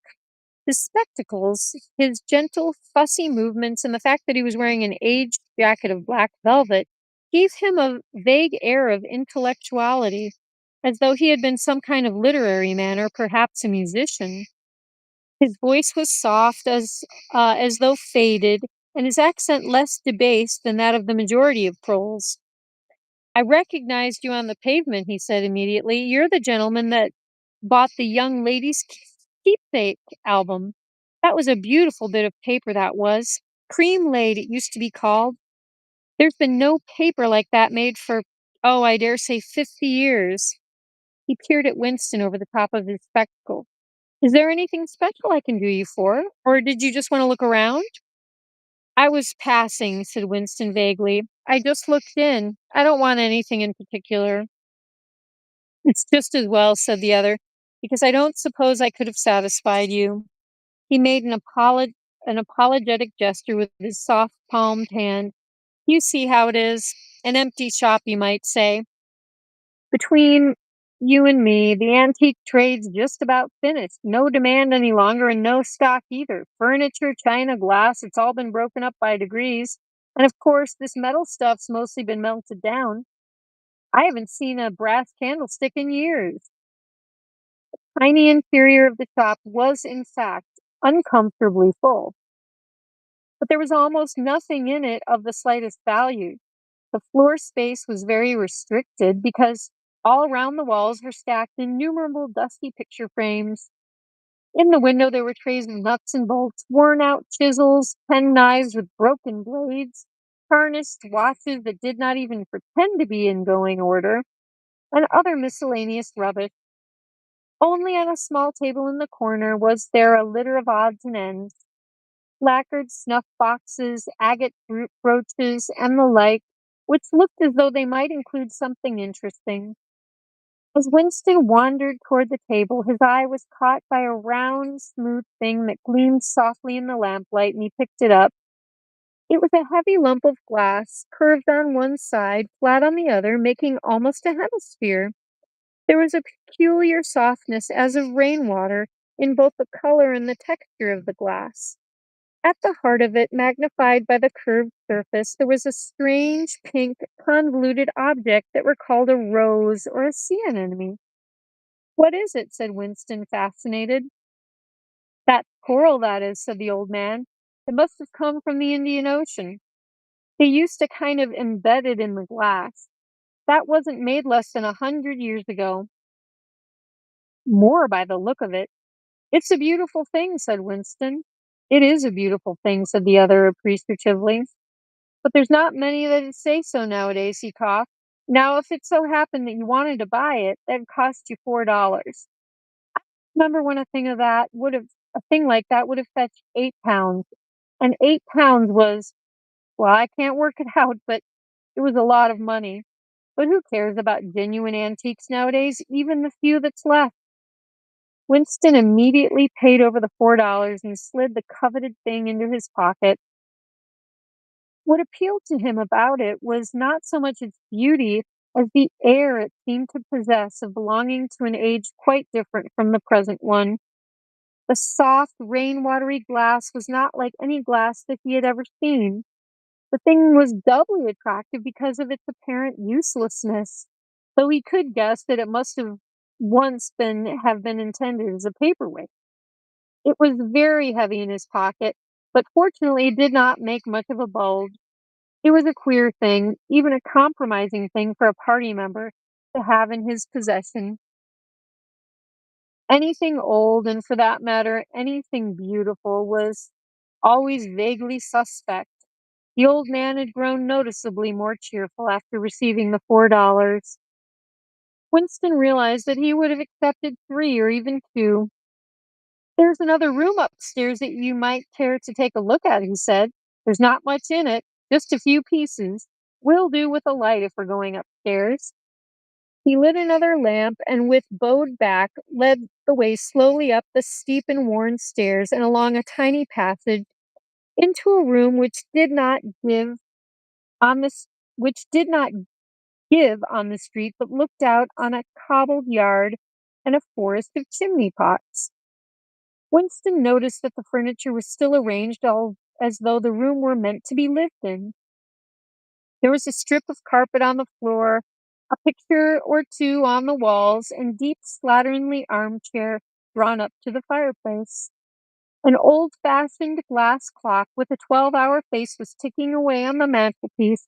His spectacles, his gentle, fussy movements, and the fact that he was wearing an aged jacket of black velvet gave him a vague air of intellectuality, as though he had been some kind of literary man or perhaps a musician. His voice was soft, as though faded, and his accent less debased than that of the majority of proles. "I recognized you on the pavement," he said immediately. "You're the gentleman that bought the Young Ladies' Keepsake album. That was a beautiful bit of paper, that was. Cream laid, it used to be called. There's been no paper like that made for, oh, I dare say 50 years." He peered at Winston over the top of his spectacles. "Is there anything special I can do you for? Or did you just want to look around?" "I was passing," said Winston vaguely. "I just looked in. I don't want anything in particular." "It's just as well," said the other, "because I don't suppose I could have satisfied you." He made an apologetic gesture with his soft palmed hand. "You see how it is. An empty shop, you might say. Between you and me, the antique trade's just about finished. No demand any longer and no stock either. Furniture, china, glass, it's all been broken up by degrees. And of course, this metal stuff's mostly been melted down. I haven't seen a brass candlestick in years. Tiny interior of the shop was, in fact, uncomfortably full, but there was almost nothing in it of the slightest value. The floor space was very restricted because all around the walls were stacked innumerable dusty picture frames. In the window, there were trays of nuts and bolts, worn out chisels, penknives with broken blades, tarnished watches that did not even pretend to be in going order, and other miscellaneous rubbish. Only on a small table in the corner was there a litter of odds and ends, lacquered snuff boxes, agate brooches, and the like, which looked as though they might include something interesting. As Winston wandered toward the table, his eye was caught by a round, smooth thing that gleamed softly in the lamplight, and he picked it up. It was a heavy lump of glass, curved on one side, flat on the other, making almost a hemisphere. There was a peculiar softness, as of rainwater, in both the color and the texture of the glass. At the heart of it, magnified by the curved surface, there was a strange, pink, convoluted object that recalled a rose or a sea anemone. "What is it?" said Winston, fascinated. "That coral, that is," said the old man. "It must have come from the Indian Ocean. They used to kind of embed it in the glass. That wasn't made less than 100 years ago. More by the look of it." "It's a beautiful thing," said Winston. "It is a beautiful thing," said the other appreciatively. "But there's not many that'd say so nowadays," he coughed. "Now, if it so happened that you wanted to buy it, that'd cost you $4. Remember when a thing like that would have fetched £8, and £8 was, well, I can't work it out, but it was a lot of money. But who cares about genuine antiques nowadays, even the few that's left?" Winston immediately paid over the $4 and slid the coveted thing into his pocket. What appealed to him about it was not so much its beauty as the air it seemed to possess of belonging to an age quite different from the present one. The soft, rain-watery glass was not like any glass that he had ever seen. The thing was doubly attractive because of its apparent uselessness, though he could guess that it must have once been intended as a paperweight. It was very heavy in his pocket, but fortunately it did not make much of a bulge. It was a queer thing, even a compromising thing for a party member to have in his possession. Anything old, and for that matter, anything beautiful, was always vaguely suspect. The old man had grown noticeably more cheerful after receiving the $4. Winston realized that he would have accepted 3 or even 2. "There's another room upstairs that you might care to take a look at," he said. "There's not much in it, just a few pieces. We'll do with a light if we're going upstairs." He lit another lamp and, with bowed back, led the way slowly up the steep and worn stairs and along a tiny passage into a room on this which did not give on the street, but looked out on a cobbled yard and a forest of chimney pots. Winston noticed that the furniture was still arranged all as though the room were meant to be lived in. There was a strip of carpet on the floor, a picture or two on the walls, and deep slatternly armchair drawn up to the fireplace. An old-fashioned glass clock with a 12-hour face was ticking away on the mantelpiece.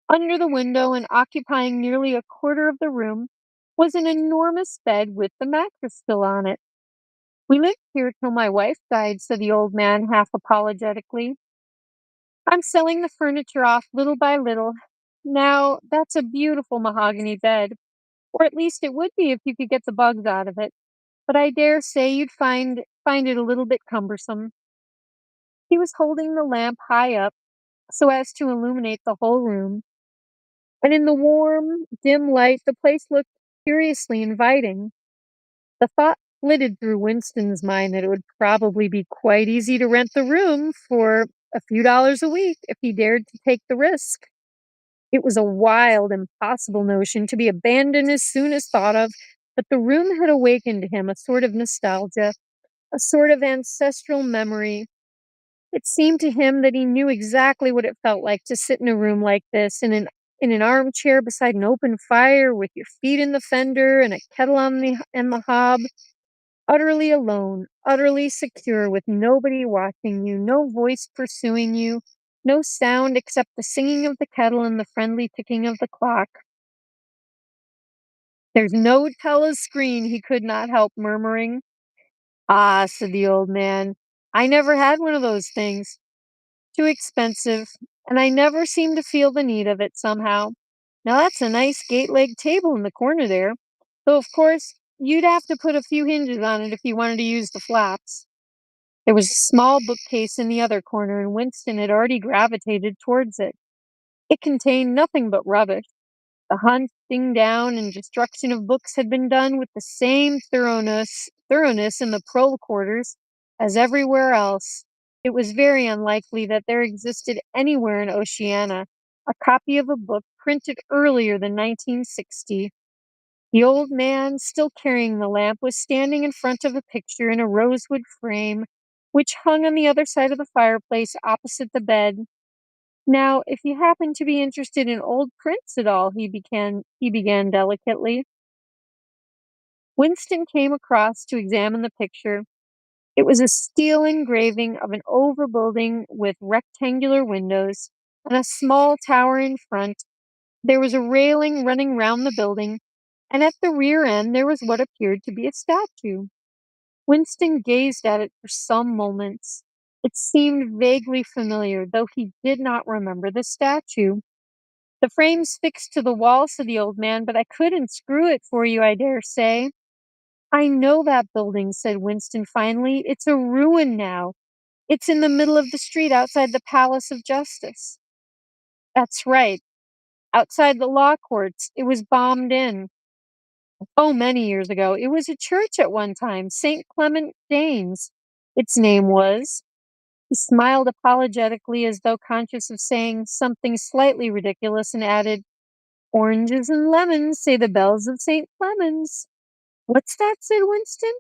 Under the window, and occupying nearly a quarter of the room, was an enormous bed with the mattress still on it. "We lived here till my wife died," said the old man half apologetically. "I'm selling the furniture off little by little. Now, that's a beautiful mahogany bed, or at least it would be if you could get the bugs out of it, but I dare say you'd find it a little bit cumbersome." He was holding the lamp high up so as to illuminate the whole room, and in the warm, dim light the place looked curiously inviting. The thought flitted through Winston's mind that it would probably be quite easy to rent the room for a few dollars a week if he dared to take the risk. It was a wild, impossible notion to be abandoned as soon as thought of, but the room had awakened to him a sort of nostalgia, a sort of ancestral memory. It seemed to him that he knew exactly what it felt like to sit in a room like this, in an armchair beside an open fire, with your feet in the fender and a kettle on the hob, utterly alone, utterly secure, with nobody watching you, no voice pursuing you, no sound except the singing of the kettle and the friendly ticking of the clock. "There's no telescreen," he could not help murmuring. "Ah," said the old man, "I never had one of those things. Too expensive, and I never seem to feel the need of it somehow. Now that's a nice gate-legged table in the corner there, though of course you'd have to put a few hinges on it if you wanted to use the flaps." There was a small bookcase in the other corner, and Winston had already gravitated towards it. It contained nothing but rubbish. The hunting down and destruction of books had been done with the same thoroughness in the prole quarters as everywhere else. It was very unlikely that there existed anywhere in Oceania a copy of a book printed earlier than 1960. The old man, still carrying the lamp, was standing in front of a picture in a rosewood frame, which hung on the other side of the fireplace opposite the bed. "Now, if you happen to be interested in old prints at all," he began delicately. Winston came across to examine the picture. It was a steel engraving of an oval building with rectangular windows and a small tower in front. There was a railing running round the building, and at the rear end there was what appeared to be a statue. Winston gazed at it for some moments. It seemed vaguely familiar, though he did not remember the statue. "The frame's fixed to the wall," said the old man, "but I could unscrew it for you, I dare say." "I know that building," said Winston finally. "It's a ruin now. It's in the middle of the street outside the Palace of Justice." "That's right. Outside the law courts. It was bombed in. Oh, many years ago. It was a church at one time, St. Clement Danes, its name was." He smiled apologetically, as though conscious of saying something slightly ridiculous, and added, "Oranges and lemons, say the bells of St. Clemens." "What's that?" said Winston.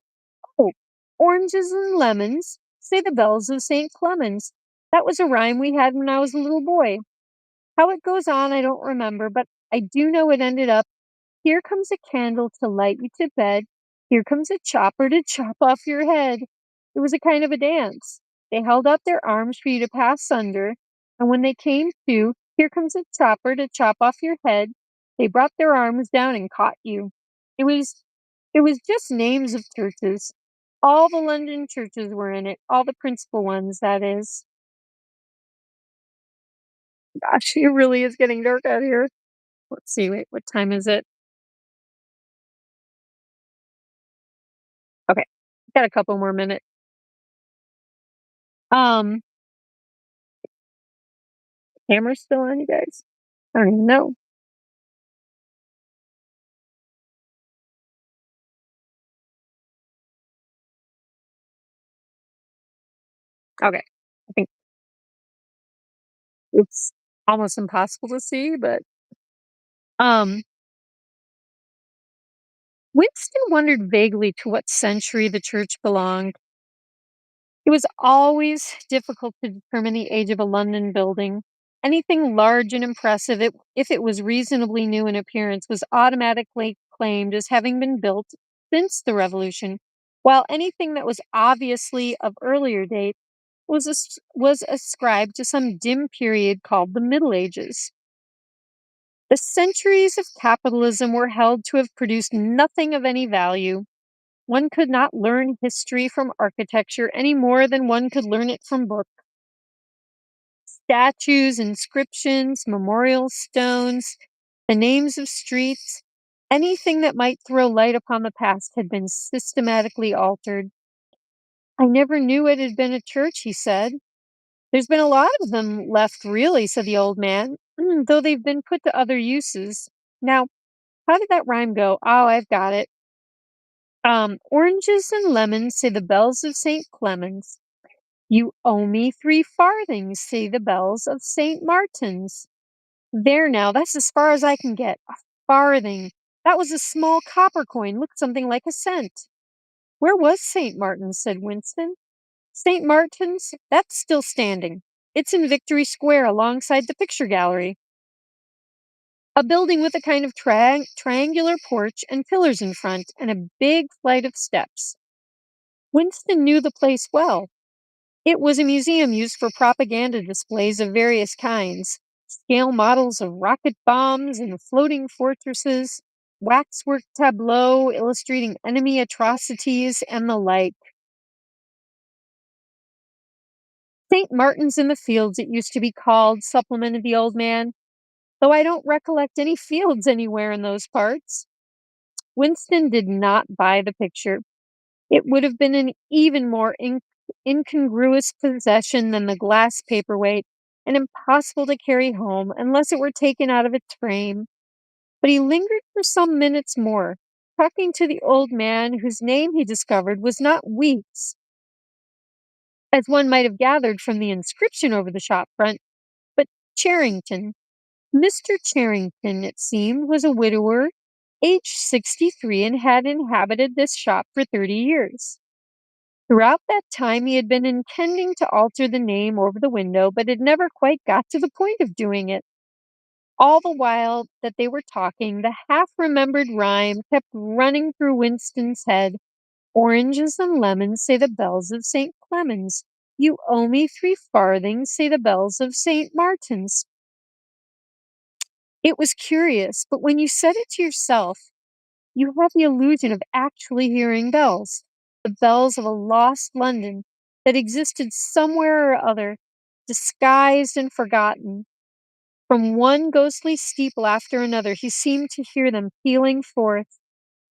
"Oh, oranges and lemons, say the bells of St. Clemens. That was a rhyme we had when I was a little boy. How it goes on, I don't remember, but I do know it ended up, 'Here comes a candle to light you to bed. Here comes a chopper to chop off your head.' It was a kind of a dance. They held out their arms for you to pass under, and when they came to, 'Here comes a chopper to chop off your head,' they brought their arms down and caught you. It was it was just names of churches. All the London churches were in it, all the principal ones, that is." Gosh, it really is getting dark out here. Let's see, wait, what time is it? Okay, got a couple more minutes. Um, Camera's still on, you guys? I don't even know. Okay, I think it's almost impossible to see, but um, Winston wondered vaguely to what century the church belonged. It was always difficult to determine the age of a London building. Anything large and impressive, if it was reasonably new in appearance, was automatically claimed as having been built since the Revolution, while anything that was obviously of earlier date was ascribed to some dim period called the Middle Ages. The centuries of capitalism were held to have produced nothing of any value. One could not learn history from architecture any more than one could learn it from books. Statues, inscriptions, memorial stones, the names of streets, anything that might throw light upon the past had been systematically altered. "I never knew it had been a church," he said. "There's been a lot of them left, really," said the old man, "though they've been put to other uses. Now, how did that rhyme go? Oh, I've got it. Oranges and lemons, say the bells of St. Clemens. You owe me 3 farthings, say the bells of St. Martin's." There now, that's as far as I can get. A farthing. That was a small copper coin, looked something like a cent. "Where was St. Martin's?" said Winston. St. Martin's, that's still standing. It's in Victory Square alongside the picture gallery. A building with a kind of triangular porch and pillars in front and a big flight of steps. Winston knew the place well. It was a museum used for propaganda displays of various kinds, scale models of rocket bombs and floating fortresses, waxwork tableaux illustrating enemy atrocities, and the like. St. Martin's in the Fields, it used to be called, supplemented the old man, though I don't recollect any fields anywhere in those parts. Winston did not buy the picture. It would have been an even more incongruous possession than the glass paperweight, and impossible to carry home unless it were taken out of its frame. But he lingered for some minutes more, talking to the old man whose name he discovered was not Weeks, as one might have gathered from the inscription over the shop front, but Charrington. Mr. Charrington, it seemed, was a widower, aged 63, and had inhabited this shop for 30 years. Throughout that time, he had been intending to alter the name over the window, but had never quite got to the point of doing it. All the while that they were talking, the half-remembered rhyme kept running through Winston's head. Oranges and lemons, say the bells of St. Clemens. You owe me 3 farthings, say the bells of St. Martin's. It was curious, but when you said it to yourself, you had the illusion of actually hearing bells, the bells of a lost London that existed somewhere or other, disguised and forgotten. From one ghostly steeple after another, he seemed to hear them pealing forth.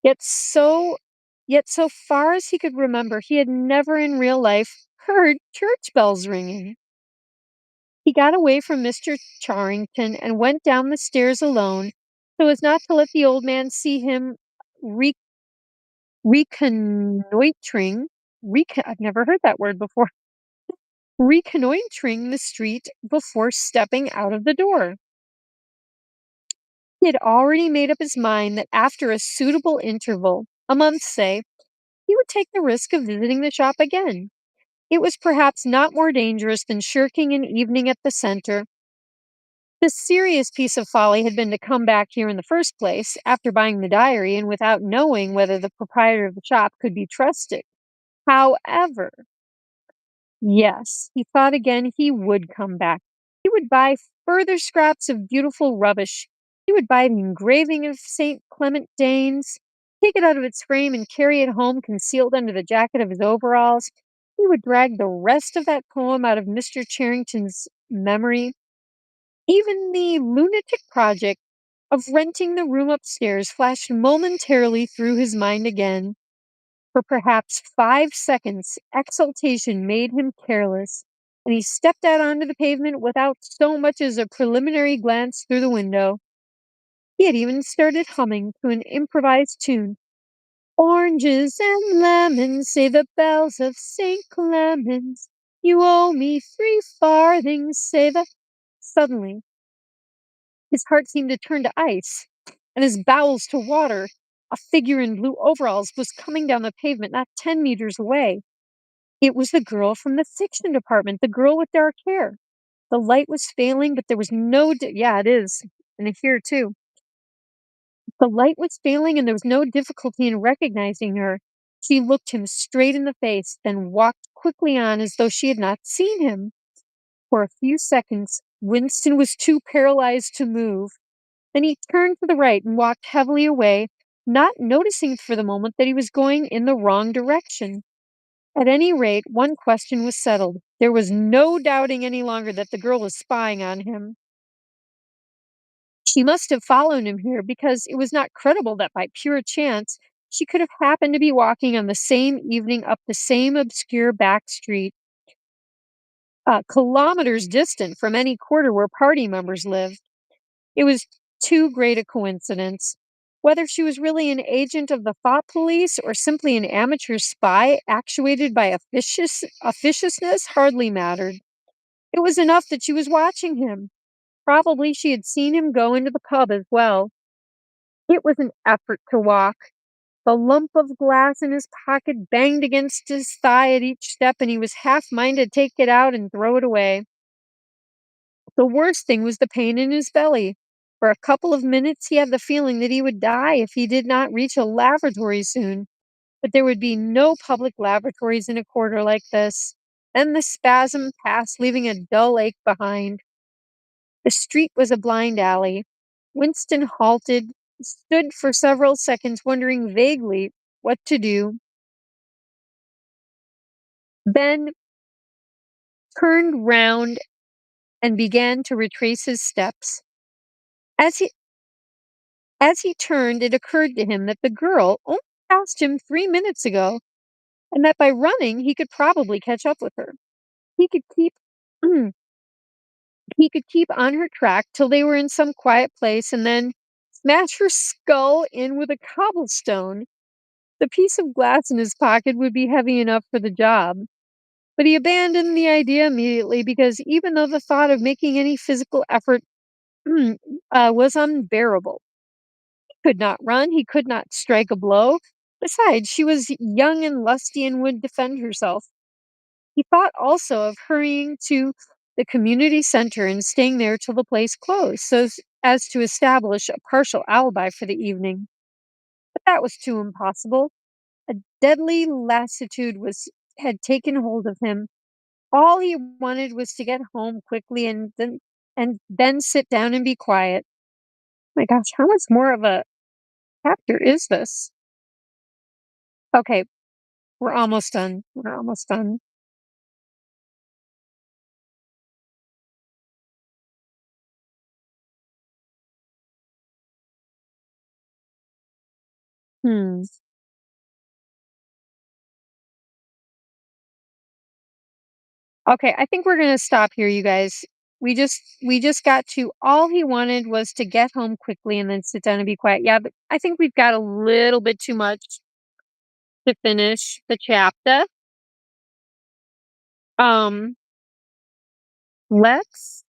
Yet so far as he could remember, he had never in real life heard church bells ringing. He got away from Mr. Charrington and went down the stairs alone, so as not to let the old man see him re- reconnoitering. I've never heard that word before. Reconnoitering the street before stepping out of the door. He had already made up his mind that after a suitable interval, a month say, he would take the risk of visiting the shop again. It was perhaps not more dangerous than shirking an evening at the center. The serious piece of folly had been to come back here in the first place, after buying the diary and without knowing whether the proprietor of the shop could be trusted. However, yes, he thought again he would come back. He would buy further scraps of beautiful rubbish. He would buy the engraving of St. Clement Danes, take it out of its frame and carry it home concealed under the jacket of his overalls. He would drag the rest of that poem out of Mr. Charrington's memory. Even the lunatic project of renting the room upstairs flashed momentarily through his mind again. For perhaps 5 seconds, exultation made him careless, and he stepped out onto the pavement without so much as a preliminary glance through the window. He had even started humming to an improvised tune. Oranges and lemons, say the bells of St. Clemens. You owe me 3 farthings, say the... Suddenly, his heart seemed to turn to ice, and his bowels to water. A figure in blue overalls was coming down the pavement not 10 meters away. It was the girl from the fiction department, the girl with dark hair. The light was failing, but there was no... yeah, it is. And here, too. The light was failing, and there was no difficulty in recognizing her. She looked him straight in the face, then walked quickly on as though she had not seen him. For a few seconds, Winston was too paralyzed to move. Then he turned to the right and walked heavily away, not noticing for the moment that he was going in the wrong direction. At any rate, one question was settled. There was no doubting any longer that the girl was spying on him. She must have followed him here because it was not credible that by pure chance she could have happened to be walking on the same evening up the same obscure back street, kilometers distant from any quarter where party members lived. It was too great a coincidence. Whether she was really an agent of the thought police or simply an amateur spy actuated by officiousness hardly mattered. It was enough that she was watching him. Probably she had seen him go into the pub as well. It was an effort to walk. The lump of glass in his pocket banged against his thigh at each step, and he was half-minded to take it out and throw it away. The worst thing was the pain in his belly. For a couple of minutes, he had the feeling that he would die if he did not reach a laboratory soon. But there would be no public laboratories in a quarter like this. Then the spasm passed, leaving a dull ache behind. The street was a blind alley. Winston halted, stood for several seconds, wondering vaguely what to do, then turned round and began to retrace his steps. As he as he turned, it occurred to him that the girl only passed him 3 minutes ago, and that by running he could probably catch up with her. He could keep he could keep on her track till they were in some quiet place and then smash her skull in with a cobblestone. The piece of glass in his pocket would be heavy enough for the job. But he abandoned the idea immediately because even though the thought of making any physical effort was unbearable, he could not run, he could not strike a blow. Besides, she was young and lusty and would defend herself. He thought also of hurrying to the community center and staying there till the place closed, as to establish a partial alibi for the evening. But that was too impossible. A deadly lassitude had taken hold of him. All he wanted was to get home quickly and then sit down and be quiet. My gosh, how much more of a chapter is this? Okay, we're almost done. We're almost done. Hmm. Okay, I think we're gonna stop here, you guys. We just got to all he wanted was to get home quickly and then sit down and be quiet. Yeah, but I think we've got a little bit too much to finish the chapter. Um, let's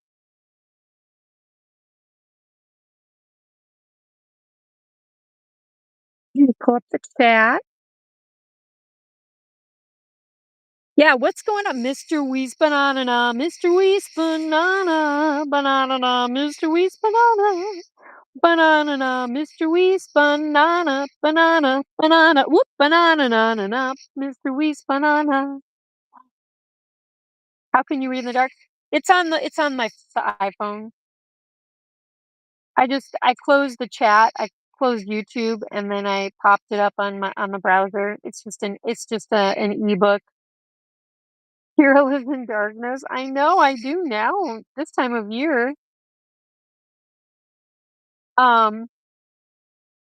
pull up the chat. Yeah, what's going on, Mr. Weez Banana? Mr. Weez Banana, banana, Mr. Weez Banana, banana, Mr. Weez Banana, banana, banana, whoop, banana, na, na, na, Mr. Weez Banana. How can you read in the dark? It's on my iPhone. I closed the chat. I closed YouTube and then I popped it up on the browser. It's just an ebook. Hero lives in darkness. I know I do now this time of year. Um,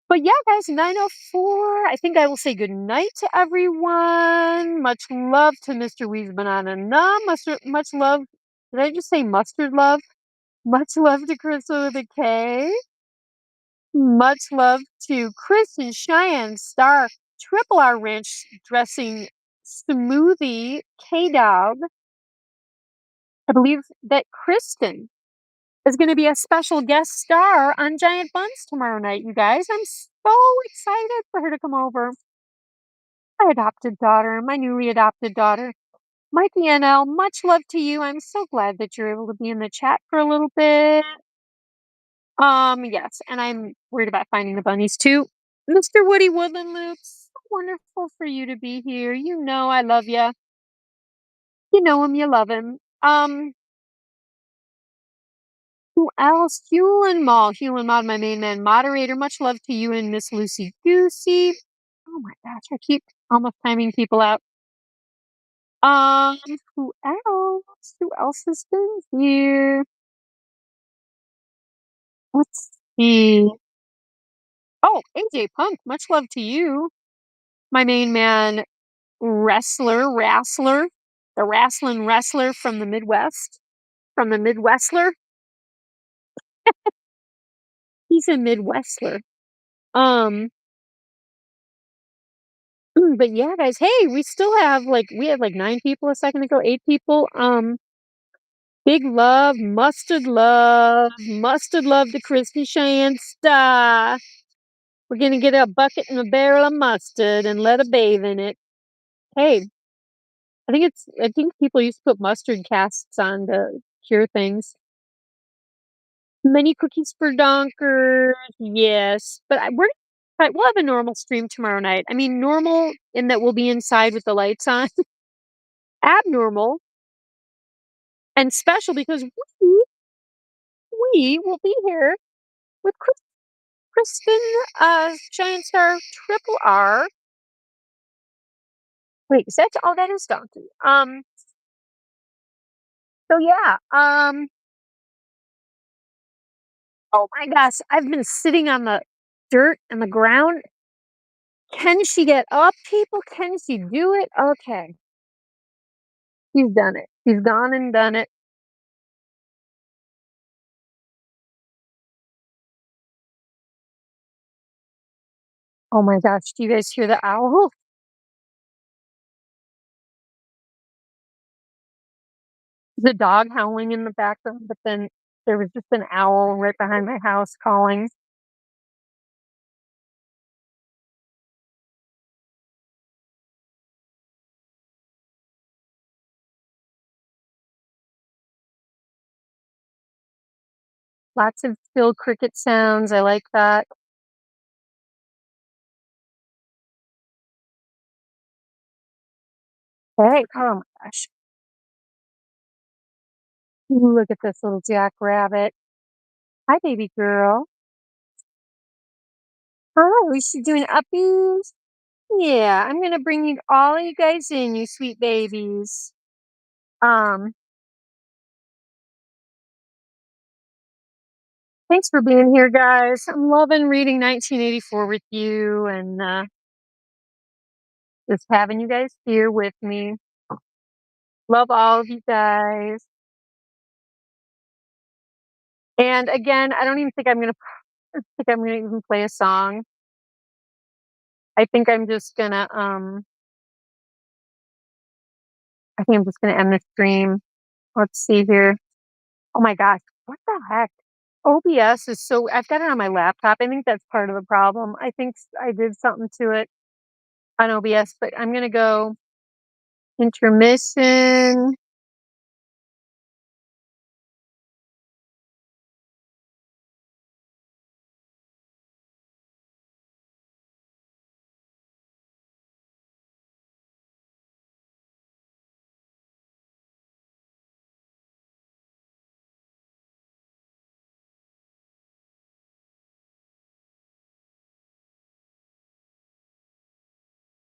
but yeah, guys, 9:04. I think I will say good night to everyone. Much love to Mr. Wee's Banana Num. Much love. Did I just say mustard love? Much love to Crystal with a K. Much love to Chris and Cheyenne Star Triple R Ranch dressing smoothie K Dog. I believe that Kristen is going to be a special guest star on Giant Bunz tomorrow night, you guys. I'm so excited for her to come over. My adopted daughter, my newly adopted daughter. Mikey NL, much love to you. I'm so glad that you're able to be in the chat for a little bit. Yes, and I'm worried about finding the bunnies too. Mr. Woody Woodland Loop, so wonderful for you to be here. You know I love you. You know him, you love him. Who else? Hewlin Mall. Hewlin Mod, my main man moderator. Much love to you and Miss Lucy Goosey. Oh my gosh, I keep almost timing people out. Um, who else? Who else has been here? Let's see. Oh, AJ Punk, much love to you. My main man, Wrestler, the wrestling wrestler from the Midwest. From the Midwestler. He's a Midwestler. Um, but yeah, guys, hey, we had like 9 people a second ago, 8 people. Big mustard love to Christy Cheyenne Star. We're gonna get a bucket and a barrel of mustard and let her bathe in it. Hey, I think people used to put mustard casts on to cure things. Many cookies for Donkers, yes. But we'll have a normal stream tomorrow night. I mean, normal in that we'll be inside with the lights on. Abnormal and special because we will be here with Kristen, Giant Star Triple R. Wait, is that oh that is Donkey. So yeah, oh my gosh, I've been sitting on the dirt and the ground. Can she get up, people? Can she do it? Okay. He's done it. He's gone and done it. Oh my gosh, do you guys hear the owl? The dog howling in the background, but then there was just an owl right behind my house calling. Lots of still cricket sounds. I like that. Hey, oh my gosh. Ooh, look at this little jackrabbit. Hi, baby girl. Hi, is she doing uppies? Yeah, I'm gonna bring you all of you guys in, you sweet babies. Um, Thanks for being here, guys. I'm loving reading 1984 with you and just having you guys here with me. Love all of you guys. And again, I don't even think think I'm gonna even play a song. I think I'm just gonna I think I'm just gonna end the stream. Let's see here. Oh my gosh, what the heck? OBS is so I've got it on my laptop. I think that's part of the problem. I think I did something to it on OBS, but I'm gonna go intermission.